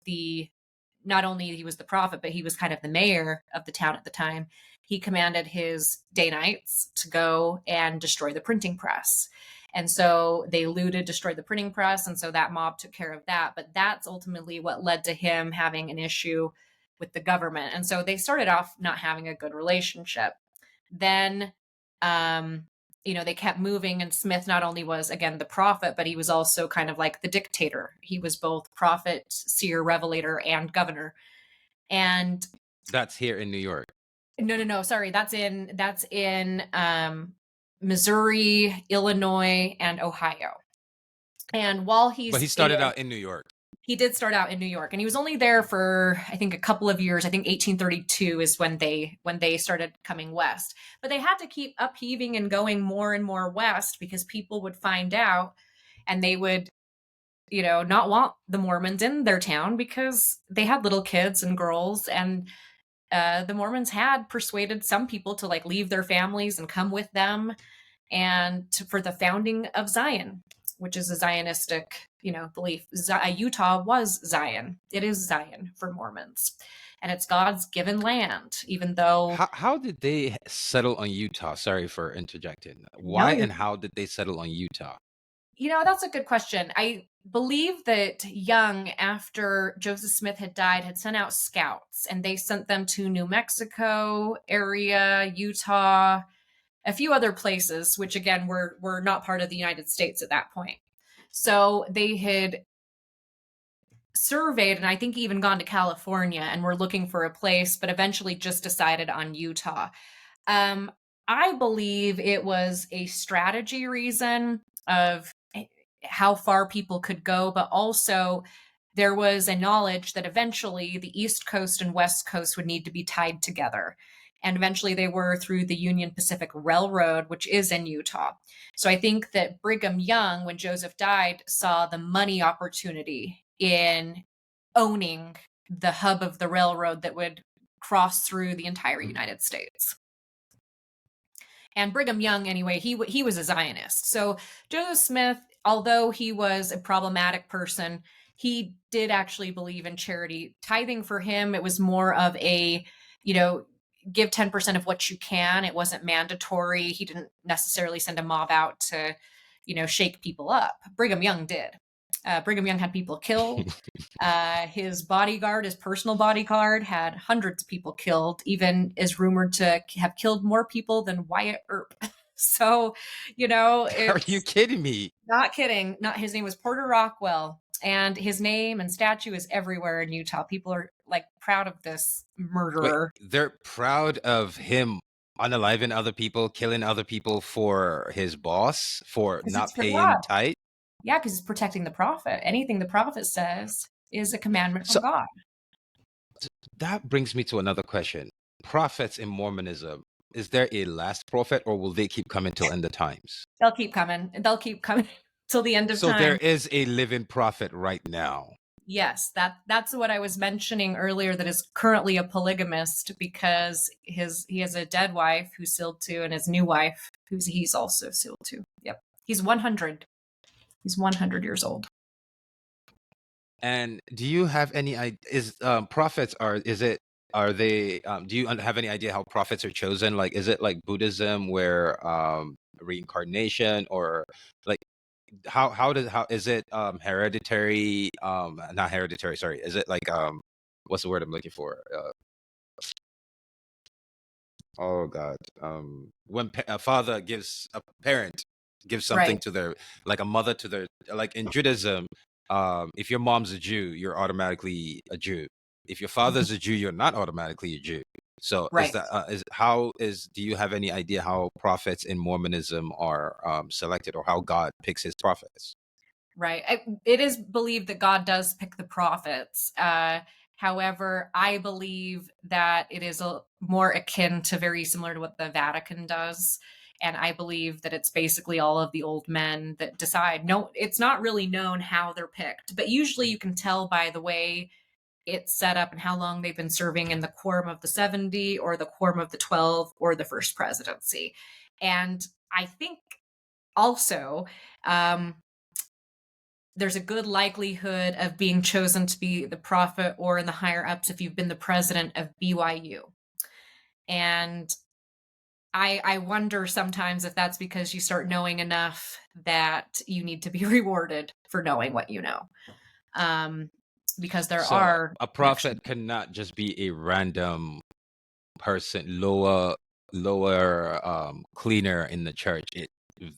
not only he was the prophet, but he was kind of the mayor of the town at the time. He commanded his Danites to go and destroy the printing press. And so they looted, destroyed the printing press. And so that mob took care of that. But that's ultimately what led to him having an issue with the government. And so they started off not having a good relationship. Then, they kept moving. And Smith not only was, again, the prophet, but he was also kind of like the dictator. He was both prophet, seer, revelator, and governor. And That's here in New York. no, sorry, that's in Missouri, Illinois, and Ohio. And while But he's he in, started out in New York. He did start out in New York, and he was only there for I think a couple of years. I think 1832 is when they started coming west. But they had to keep upheaving and going more and more west because people would find out and they would, not want the Mormons in their town because they had little kids and girls, and the Mormons had persuaded some people to like leave their families and come with them for the founding of Zion, which is a Zionistic, belief. Utah was Zion. It is Zion for Mormons. And it's God's given land, even though How did they settle on Utah? Sorry for interjecting. no, Why and how did they settle on Utah? that's a good question. I believe that Young, after Joseph Smith had died, had sent out scouts and they sent them to New Mexico area, Utah, a few other places, which again were not part of the United States at that point. So they had surveyed and I think even gone to California and were looking for a place, but eventually just decided on Utah. Um, I believe it was a strategy reason of how far people could go, but also there was a knowledge that eventually the East Coast and West Coast would need to be tied together. And eventually they were through the Union Pacific Railroad, which is in Utah. So I think that Brigham Young, when Joseph died, saw the money opportunity in owning the hub of the railroad that would cross through the entire United States. And Brigham Young, anyway, he was a Zionist. So Joseph Smith, although he was a problematic person, he did actually believe in charity. Tithing for him, it was more of a, give 10% of what you can. It wasn't mandatory. He didn't necessarily send a mob out to, shake people up. Brigham Young did. Brigham Young had people killed. His bodyguard, his personal bodyguard, had hundreds of people killed, even is rumored to have killed more people than Wyatt Earp. So, Are you it's kidding me? not kidding. Not his name was Porter Rockwell, and his name and statue is everywhere in Utah. People are like proud of this Wait, murderer they're proud of him unaliving other people, killing other people for his boss, for because it's not for paying God. tithe. Yeah, because it's protecting the prophet. Anything the prophet says is a commandment So from God. that brings me to another question. Prophets in Mormonism, is there a last prophet or will they keep coming till end of times? They'll keep coming. They'll keep coming till the end of So there time. is a living prophet right now. Yes, that's what I was mentioning earlier. That is currently a polygamist because he has a dead wife who's sealed to, and his new wife he's also sealed to. Yep, he's 100. He's 100 years old. And do you have any idea? Is prophets are they? Do you have any idea how prophets are chosen? Like, is it like Buddhism where reincarnation, or like how is it hereditary? Not hereditary. Sorry, is it like what's the word I'm looking for? Oh God. When a father gives a parent gives something Right. to their, like a mother to their, like in Judaism, if your mom's a Jew, you're automatically a Jew. If your Mhm. father's a Jew, you're not automatically a Jew. So is Right. that is how is do you have any idea how prophets in Mormonism are selected, or how God picks his prophets? Right. It is believed that God does pick the prophets. However, I believe that it is more akin to very similar to what the Vatican does. And I believe that it's basically all of the old men that decide. No, it's not really known how they're picked, but usually you can tell by the way it's set up and how long they've been serving in the Quorum of the 70 or the Quorum of the 12 or the First Presidency. And I think also, um, there's a good likelihood of being chosen to be the prophet or in the higher ups if you've been the president of BYU. And I wonder sometimes if that's because you start knowing enough that you need to be rewarded for knowing what you know. Um, because there So are a connections. prophet cannot just be a random person, lower cleaner in the church. It,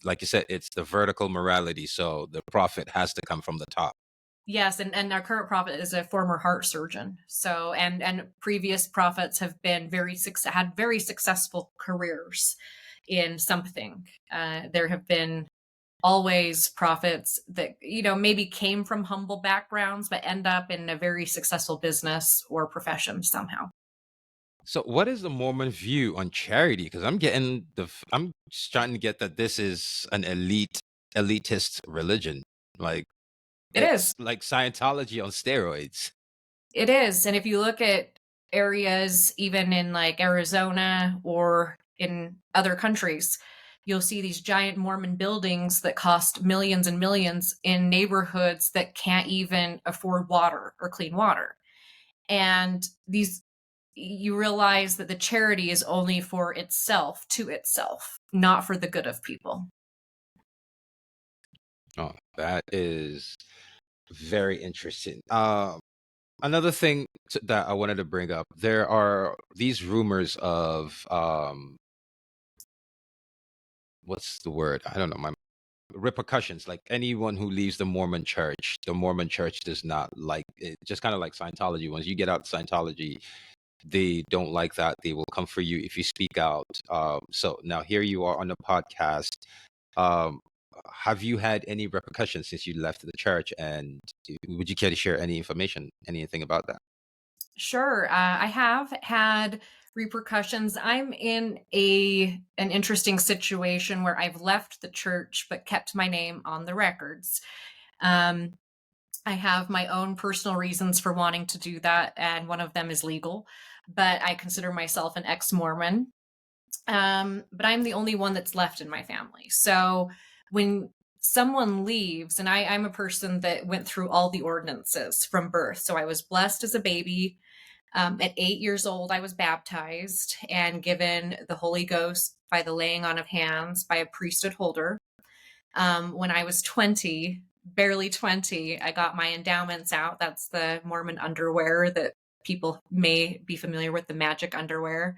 like you said, it's the vertical morality, so the prophet has to come from the top. Yes, and our current prophet is a former heart surgeon. So and previous prophets have been had very successful careers in something. There have been always prophets that, maybe came from humble backgrounds, but end up in a very successful business or profession somehow. So, what is the Mormon view on charity? Because I'm just trying to get that this is an elitist religion. Like, It is. it's like Scientology on steroids. It is. And if you look at areas, even in like Arizona or in other countries, you'll see these giant Mormon buildings that cost millions and millions in neighborhoods that can't even afford water or clean water. And you realize that the charity is only for itself, to itself, not for the good of people. Oh, that is very interesting. Another thing that I wanted to bring up, there are these rumors of what's the word? I don't know, my repercussions. Like anyone who leaves the Mormon church does not like it. Just kind of like Scientology. Once you get out of Scientology, they don't like that. They will come for you if you speak out. So now here you are on the podcast. Um, have you had any repercussions since you left the church? And would you care to share any information, anything about that? Sure. I have had repercussions. I'm in an interesting situation where I've left the church but kept my name on the records. Um, I have my own personal reasons for wanting to do that, and one of them is legal. But I consider myself an ex-Mormon. But I'm the only one that's left in my family. So when someone leaves, and I'm a person that went through all the ordinances from birth. So I was blessed as a baby. At 8 years old, I was baptized and given the Holy Ghost by the laying on of hands by a priesthood holder. When I was 20, barely 20, I got my endowments out. That's the Mormon underwear that people may be familiar with, the magic underwear.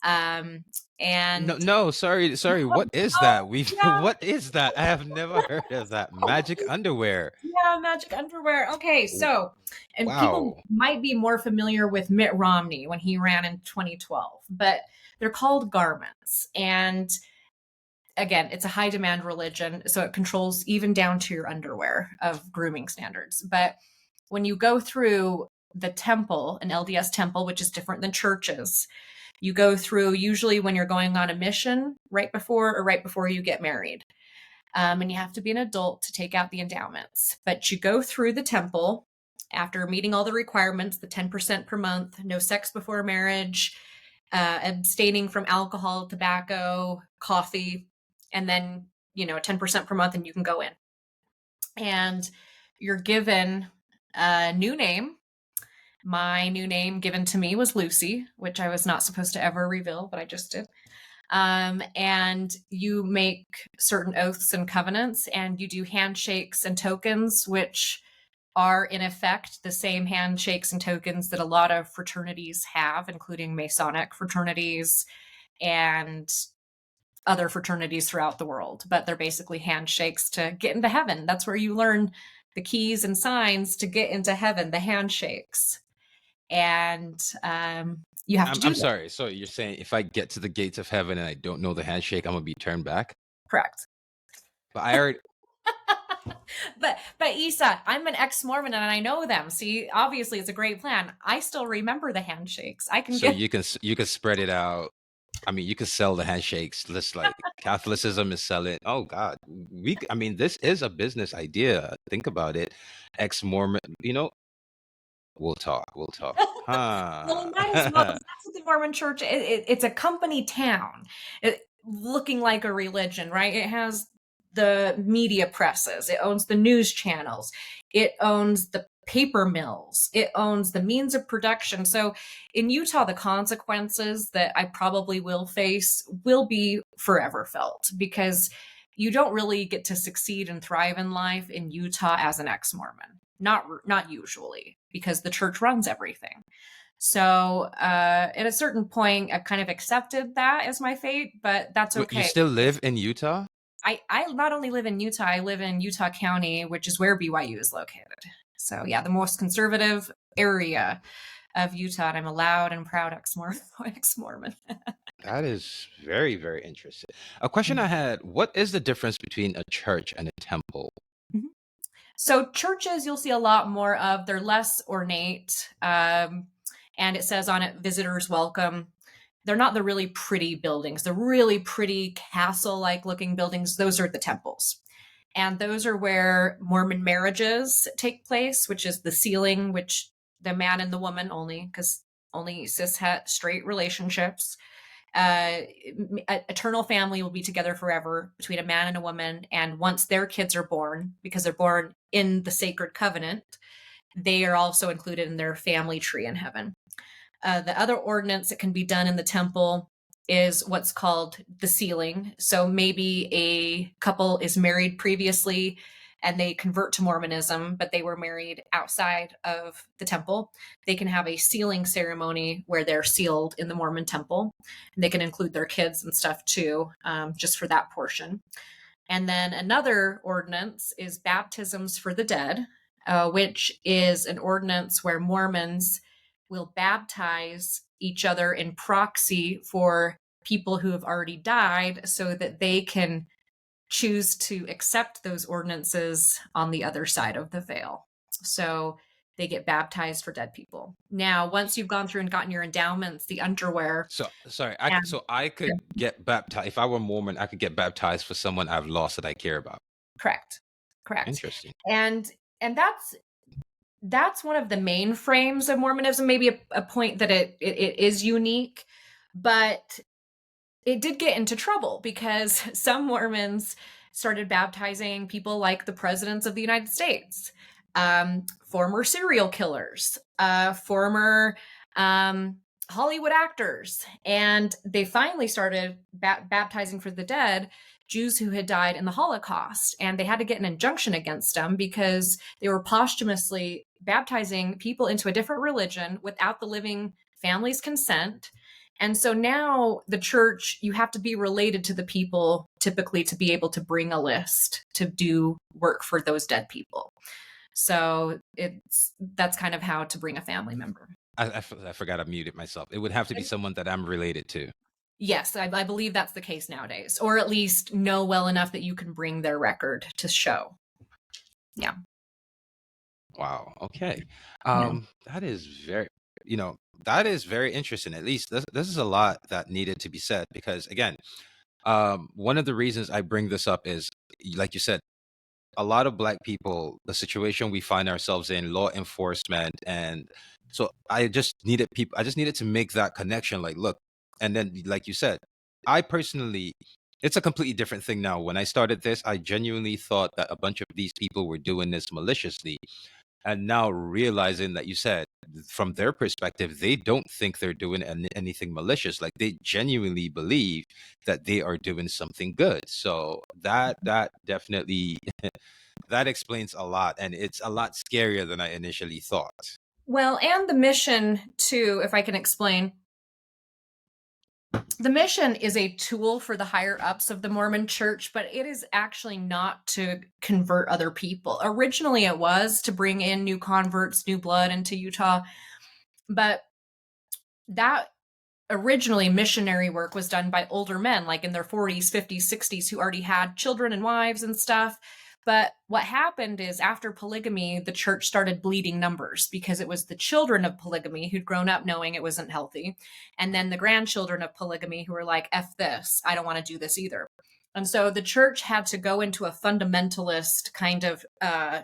Um, No, and no, sorry. What is oh, that? yeah, What is that? I have never heard of that. Magic underwear. yeah, magic underwear. Okay, W- so, and people Wow. might be more familiar with Mitt Romney when he ran in 2012, but they're called garments. And again, it's a high demand religion, so it controls even down to your underwear of grooming standards. But when you go through the temple, an LDS temple, which is different than churches, you go through usually when you're going on a mission right before you get married. And you have to be an adult to take out the endowments. But you go through the temple after meeting all the requirements, the 10% per month, no sex before marriage, abstaining from alcohol, tobacco, coffee, and then, 10% per month, and you can go in. And you're given a new name. My new name given to me was Lucy, which I was not supposed to ever reveal, but I just did. And you make certain oaths and covenants, and you do handshakes and tokens, which are in effect the same handshakes and tokens that a lot of fraternities have, including Masonic fraternities and other fraternities throughout the world. But they're basically handshakes to get into heaven. That's where you learn the keys and signs to get into heaven, the handshakes. And you have to do I'm that. sorry. So you're saying if I get to the gates of heaven and I don't know the handshake, I'm gonna be turned back? Correct. But I already. But Isa, I'm an ex-Mormon and I know them. See, obviously it's a great plan. I still remember the handshakes. I can So get you can spread it out. I mean, you could sell the handshakes. Just like Catholicism is selling. Oh God, I mean, this is a business idea. Think about it. Ex Mormon. We'll talk. We'll talk. well, we might as well Huh. because that's what the Mormon Church. It's a company town, looking like a religion, right? It has the media presses. It owns the news channels. It owns the paper mills. It owns the means of production. So in Utah, the consequences that I probably will face will be forever felt because you don't really get to succeed and thrive in life in Utah as an ex-Mormon. Not usually because the church runs everything. So at a certain point, I kind of accepted that as my fate, but that's You okay. still live in Utah? I not only live in Utah, I live in Utah County, which is where BYU is located. So yeah, the most conservative area of Utah, and I'm a loud and proud ex-Mormon. That is very, very interesting. A question I had: what is the difference between a church and a temple? Mhm. So churches, you'll see a lot more of. They're less ornate, and it says on it, "Visitors welcome." They're not the really pretty buildings. The really pretty castle-like looking buildings, those are the temples. And those are where Mormon marriages take place, which is the sealing, which the man and the woman only, because only cishet straight relationships. Uh, Eternal family will be together forever between a man and a woman. And once their kids are born, because they're born in the sacred covenant, they are also included in their family tree in heaven. The other ordinance that can be done in the temple is what's called the sealing. So maybe a couple is married previously and they convert to Mormonism, but they were married outside of the temple. They can have a sealing ceremony where they're sealed in the Mormon temple. And they can include their kids and stuff too, just for that portion. And then another ordinance is baptisms for the dead, which is an ordinance where Mormons will baptize each other in proxy for people who have already died so that they can choose to accept those ordinances on the other side of the veil. So they get baptized for dead people. Now, once you've gone through and gotten your endowments, the underwear, So sorry, and so I could get baptized if I were Mormon. I could get baptized for someone I've lost that I care about. correct, correct. Interesting. And and that's one of the main frames of Mormonism, maybe a point that it is unique, but it did get into trouble because some Mormons started baptizing people like the presidents of the United States, former serial killers, former Hollywood actors, and they finally started baptizing for the dead Jews who had died in the Holocaust, and they had to get an injunction against them because they were posthumously baptizing people into a different religion without the living family's consent. And so now the church, you have to be related to the people typically to be able to bring a list to do work for those dead people. So that's kind of how to bring a family member. I forgot I muted myself. It would have to be someone that I'm related to. Yes, I believe that's the case nowadays, or at least know well enough that you can bring their record to show. Yeah. Wow. Okay. Yeah. That is very, that is very interesting. At least this is a lot that needed to be said because again, one of the reasons I bring this up is, like you said, a lot of Black people, the situation we find ourselves in, law enforcement, and so I just needed to make that connection. Like, look, and then like you said, I personally, it's a completely different thing now. When I started this, I genuinely thought that a bunch of these people were doing this maliciously, and now realizing that you said from their perspective they don't think they're doing anything malicious, like they genuinely believe that they are doing something good. So that definitely that explains a lot, and it's a lot scarier than I initially thought. Well, and the mission too, if I can explain, the mission is a tool for the higher ups of the Mormon church, but it is actually not to convert other people. Originally, it was to bring in new converts, new blood into Utah, but that originally missionary work was done by older men, like in their 40s, 50s, 60s, who already had children and wives and stuff. But what happened is after polygamy, the church started bleeding numbers because it was the children of polygamy who'd grown up knowing it wasn't healthy. And then the grandchildren of polygamy who were like, F this, I don't want to do this either. And so the church had to go into a fundamentalist kind of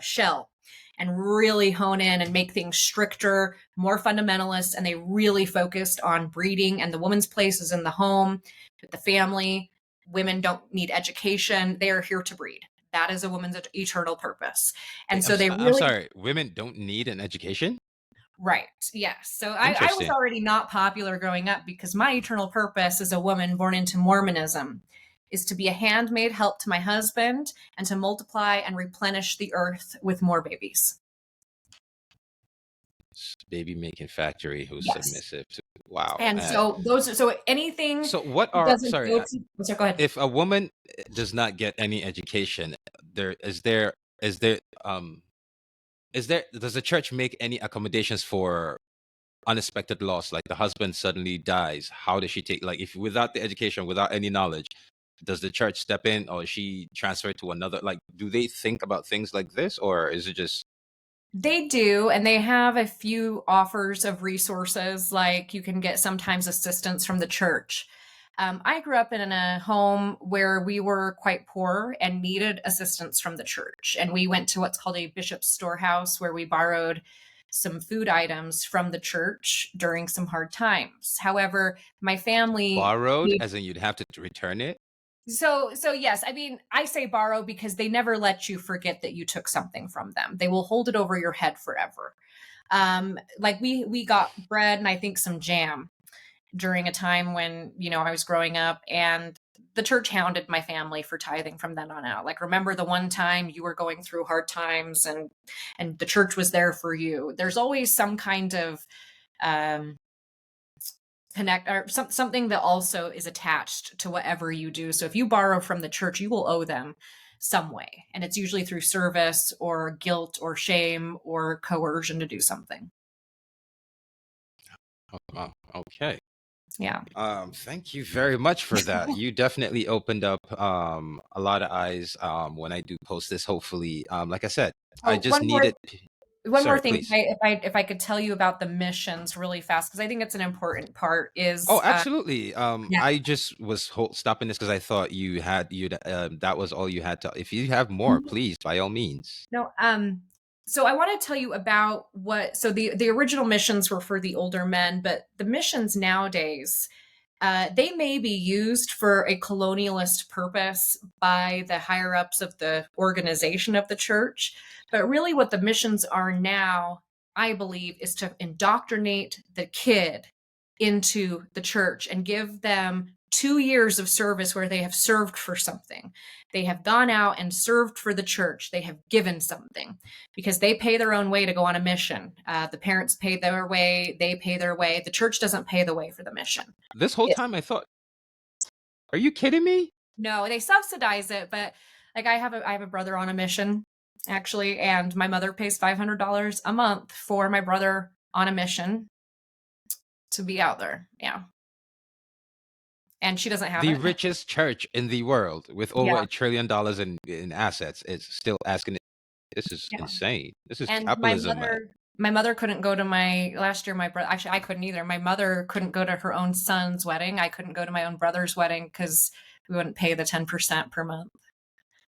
shell and really hone in and make things stricter, more fundamentalist. And they really focused on breeding, and the woman's place is in the home, with the family. Women don't need education. They are here to breed. That is a woman's eternal purpose. And Wait, so they I'm really, sorry, women don't need an education? right. Yes. So I was Interesting. already not popular growing up because my eternal purpose as a woman born into Mormonism is to be a handmaid help to my husband and to multiply and replenish the earth with more babies. Baby making factory who's Yes. submissive to, wow. And so so anything So what that are, doesn't sorry, go to, sorry, go ahead. if a woman does not get any education, is there is there does the church make any accommodations for unexpected loss, like the husband suddenly dies, how does she take, like, if without the education, without any knowledge, does the church step in, or is she transferred to another, like, do they think about things like this, or is it just They do, and they have a few offers of resources, like you can get sometimes assistance from the church. I grew up in a home where we were quite poor and needed assistance from the church. And we went to what's called a bishop's storehouse where we borrowed some food items from the church during some hard times. However, my family borrowed, as in you'd have to return it? so yes, I mean, I say borrow because they never let you forget that you took something from them. They will hold it over your head forever. Like we got bread and I think some jam during a time when, I was growing up, and the church hounded my family for tithing from then on out. Like, remember the one time you were going through hard times and the church was there for you. There's always some kind of um connect, or something that also is attached to whatever you do. So if you borrow from the church, you will owe them some way, and it's usually through service or guilt or shame or coercion to do something. Oh, wow. Okay. Yeah. Thank you very much for that. You definitely opened up a lot of eyes when I do post this, hopefully. Like I said, I Oh, just needed one more sorry, thing, please. if I could tell you about the missions really fast, because I think it's an important part. Oh, Is absolutely. Yeah. I just was stopping this because I thought you'd that was all you had to. If you have more, please, by all means. No, so I want to tell you about what, so the original missions were for the older men, but the missions nowadays, they may be used for a colonialist purpose by the higher ups of the organization of the church. But really, what the missions are now, I believe, is to indoctrinate the kid into the church and give them 2 years of service where they have served for something. They have gone out and served for the church. They have given something because they pay their own way to go on a mission. The parents pay their way, they pay their way. The church doesn't pay the way for the mission. This whole time I thought, are you kidding me? No, they subsidize it, but like I have a brother on a mission actually, and my mother pays $500 a month for my brother on a mission to be out there. Yeah. And she doesn't have The it. richest church in the world with over Yeah. $1 trillion in assets is still asking. This is Yeah. insane. This is And my capitalism, man. mother my mother couldn't go to my last year my brother actually I couldn't either. My mother couldn't go to her own son's wedding. I couldn't go to my own brother's wedding cuz we wouldn't pay the 10% per month.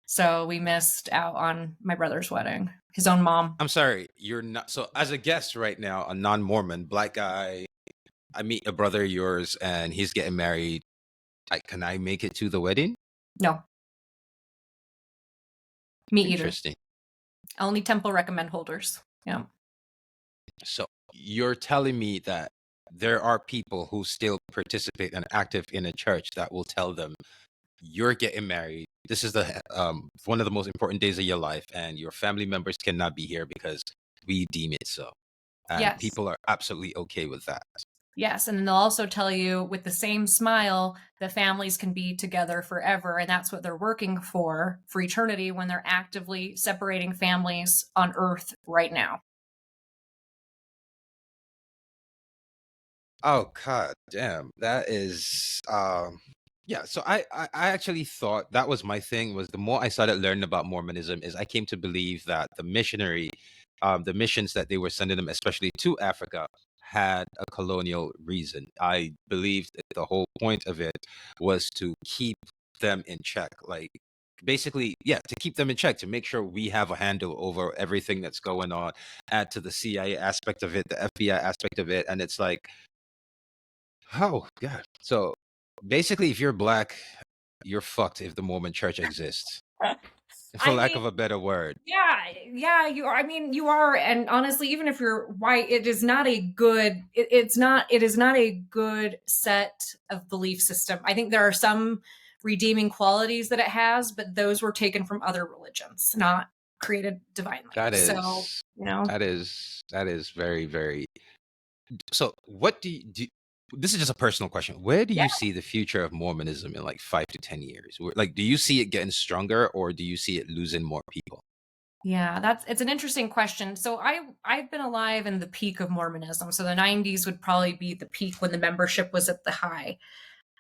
So we missed out on my brother's wedding. His own mom. I'm sorry, you're not. So, as a guest right now, a non-Mormon black guy, I meet a brother of yours, and he's getting married. Can I make it to the wedding? No, me either. Interesting. Only temple recommend holders. Yeah. So, you're telling me that there are people who still participate and active in a church that will tell them you're getting married. This is the one of the most important days of your life, and your family members cannot be here because we deem it so. And Yes. people are absolutely okay with that. Yes, and then they'll also tell you with the same smile the families can be together forever, and that's what they're working for eternity when they're actively separating families on earth right now. Oh god damn. That is yeah, so I actually thought that was my thing, was the more I started learning about Mormonism is I came to believe that the missions that they were sending them, especially to Africa, had a colonial reason. I believed that the whole point of it was to keep them in check. Like, basically, yeah, to keep them in check, to make sure we have a handle over everything that's going on, add to the CIA aspect of it, the FBI aspect of it, and it's like, oh god. So basically, if you're black, you're fucked if the Mormon Church exists, for I lack mean, of a better word. yeah, yeah, you are. I mean, you are, and honestly, even if you're white, it is not a good. It is not a good set of belief system. I think there are some redeeming qualities that it has, but those were taken from other religions, not created divinely. That So, is you know, that is very, very. So what do this is just a personal question. Where do yeah. you see the future of Mormonism in like 5 to 10 years? Like, do you see it getting stronger, or do you see it losing more people? Yeah, it's an interesting question. So I've been alive in the peak of Mormonism. So the 90s would probably be the peak when the membership was at the high.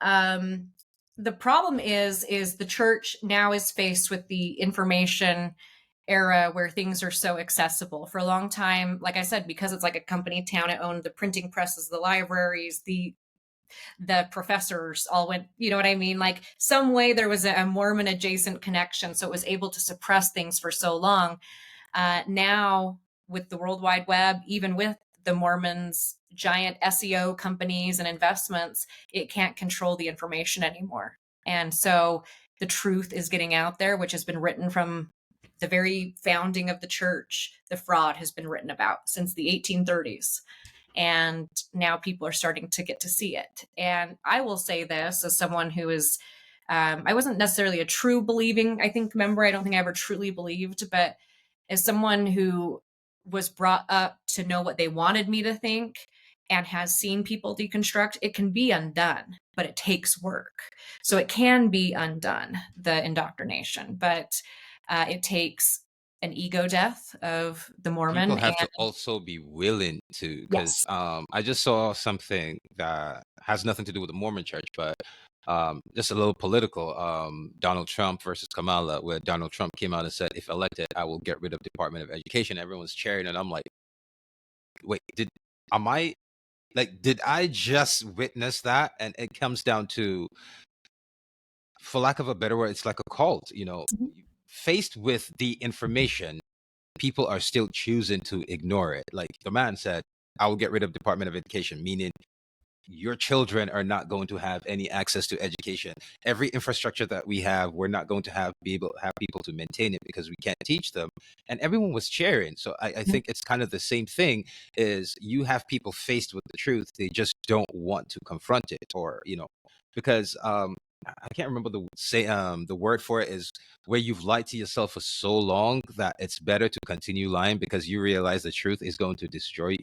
Um, the problem is the church now is faced with the information era where things are so accessible. For a long time, like I said, because it's like a company town, it owned the printing presses, the libraries, the professors all went, you know what I mean? Like some way there was a Mormon adjacent connection. So it was able to suppress things for so long. Now, with the World Wide Web, even with the Mormons' giant SEO companies and investments, it can't control the information anymore. And so the truth is getting out there, which has been written from the very founding of the church. The fraud has been written about since the 1830s. And now people are starting to get to see it. And I will say this as someone who is, I wasn't necessarily a true believing, I think, member. I don't think I ever truly believed, but as someone who was brought up to know what they wanted me to think and has seen people deconstruct, it can be undone, but it takes work. So it can be undone, the indoctrination, but it takes an ego death of the People Mormon. have And to also be willing to, because yes. I just saw something that has nothing to do with the Mormon church, but just a little political. Donald Trump versus Kamala, where Donald Trump came out and said, if elected, I will get rid of Department of Education. Everyone's cheering, and I'm like, wait, am I did I just witness that? And it comes down to, for lack of a better word, it's like a cult. Faced with the information, people are still choosing to ignore it. Like the man said, I will get rid of Department of Education, meaning your children are not going to have any access to education. Every infrastructure that we have, we're not going to be able to have people to maintain it because we can't teach them. And everyone was cheering. So I think it's kind of the same thing. Is you have people faced with the truth, they just don't want to confront it, or because I can't remember the word for it, is where you've lied to yourself for so long that it's better to continue lying because you realize the truth is going to destroy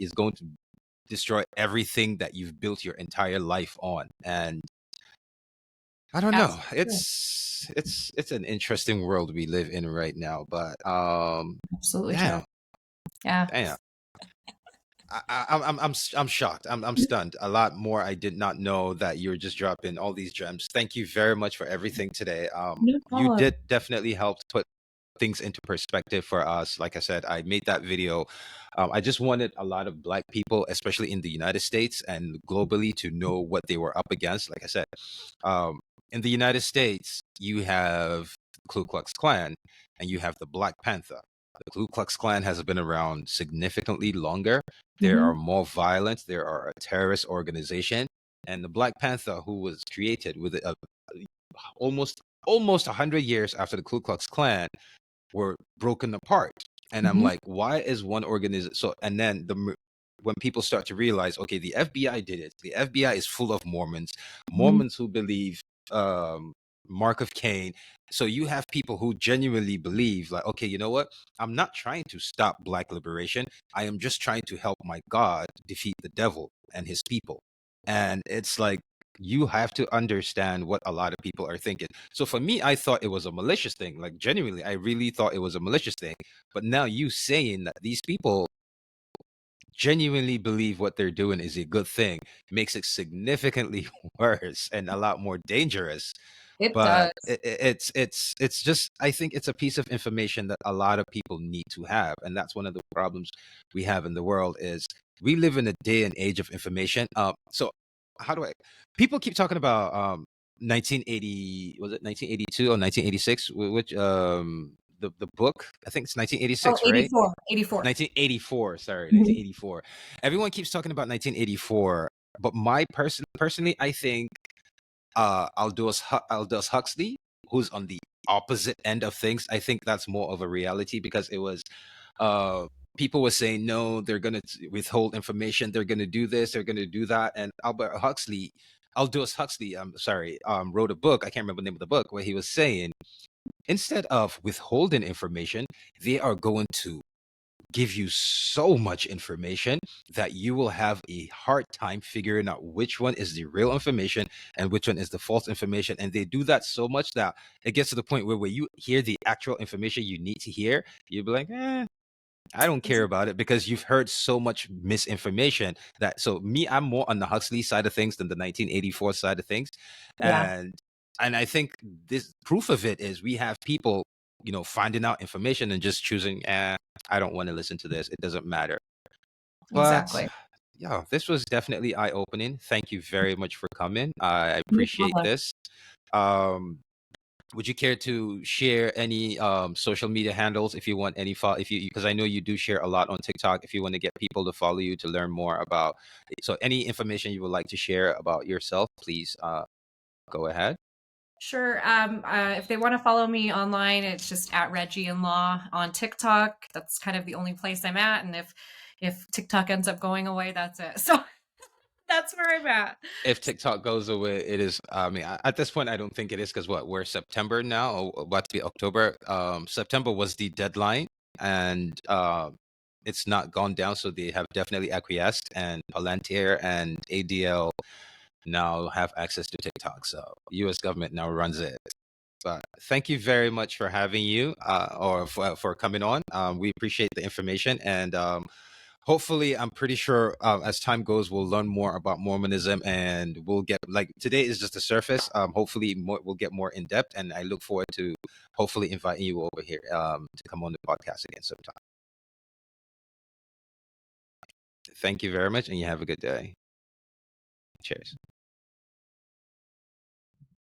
everything that you've built your entire life on. And I don't know, Absolutely. it's an interesting world we live in right now, but Absolutely true. damn. Yeah. Damn. I'm shocked. I'm stunned. A lot more I did not know, that you're just dropping all these gems. Thank you very much for everything today. No You problem. did definitely help put things into perspective for us. Like I said, I made that video. I just wanted a lot of Black people, especially in the United States and globally, to know what they were up against. Like I said, um, in the United States, you have Ku Klux Klan and you have the Black Panther. The Ku Klux Klan has been around significantly longer. They are Mhm. more violent. They are a terrorist organization. And the Black Panther, who was created with almost 100 years after the Ku Klux Klan, were broken apart. And I'm Mhm. like, why is one organization so? And then when people start to realize, okay, the FBI did it. The FBI is full of Mormons, Mhm. Mormons who believe um, Mark of Cain. So you have people who genuinely believe, like, okay, you know what? I'm not trying to stop Black liberation. I am just trying to help my God defeat the devil and his people. And it's like, you have to understand what a lot of people are thinking. So for me, I thought it was a malicious thing. Like genuinely, I really thought it was a malicious thing. But now you saying that these people genuinely believe what they're doing is a good thing makes it significantly worse and a lot more dangerous. It But does. it's just, I think it's a piece of information that a lot of people need to have, and that's one of the problems we have in the world. Is we live in a day and age of information. So how do I? People keep talking about 1980, was it 1982 or 1986? Which the book, I think it's Oh, 1986, right? 84. 84. 1984, sorry, Mhm. 1984. Everyone keeps talking about 1984, but personally, I think Aldous Huxley, who's on the opposite end of things, I think that's more of a reality, because it was uh people were saying no, they're gonna withhold information, they're gonna do this, they're gonna do that, and Aldous Huxley, I'm sorry, wrote a book. I can't remember the name of the book, where he was saying, instead of withholding information, they are going to give you so much information that you will have a hard time figuring out which one is the real information and which one is the false information. And they do that so much that it gets to the point where when you hear the actual information you need to hear, you'll be like, I don't care about it, because you've heard so much misinformation. That so me, I'm more on the Huxley side of things than the 1984 side of things. Yeah, And I think this proof of it is we have people, finding out information and just choosing, I don't want to listen to this, it doesn't matter. But exactly. yeah, this was definitely eye-opening. Thank you very much for coming. I No appreciate problem. this. um would you care to share any social media handles, if you want any follow, if you, because I know you do share a lot on TikTok, if you want to get people to follow you to learn more about, so any information you would like to share about yourself, please go ahead. Sure. If they want to follow me online, it's just at Reggie in Law on TikTok. That's kind of the only place I'm at. And if TikTok ends up going away, that's it. So that's where I'm at. If TikTok goes away, it is. I mean, at this point, I don't think it is, because what, we're September now, or about to be October. September was the deadline, and it's not gone down, so they have definitely acquiesced, and Palantir and ADL now have access to TikTok. So U.S. government now runs it. But thank you very much for having you, or for coming on. We appreciate the information, and hopefully, I'm pretty sure as time goes, we'll learn more about Mormonism, and we'll get, like, today is just the surface. Hopefully, we'll get more in depth, and I look forward to hopefully inviting you over here to come on the podcast again sometime. Thank you very much, and you have a good day. Cheers.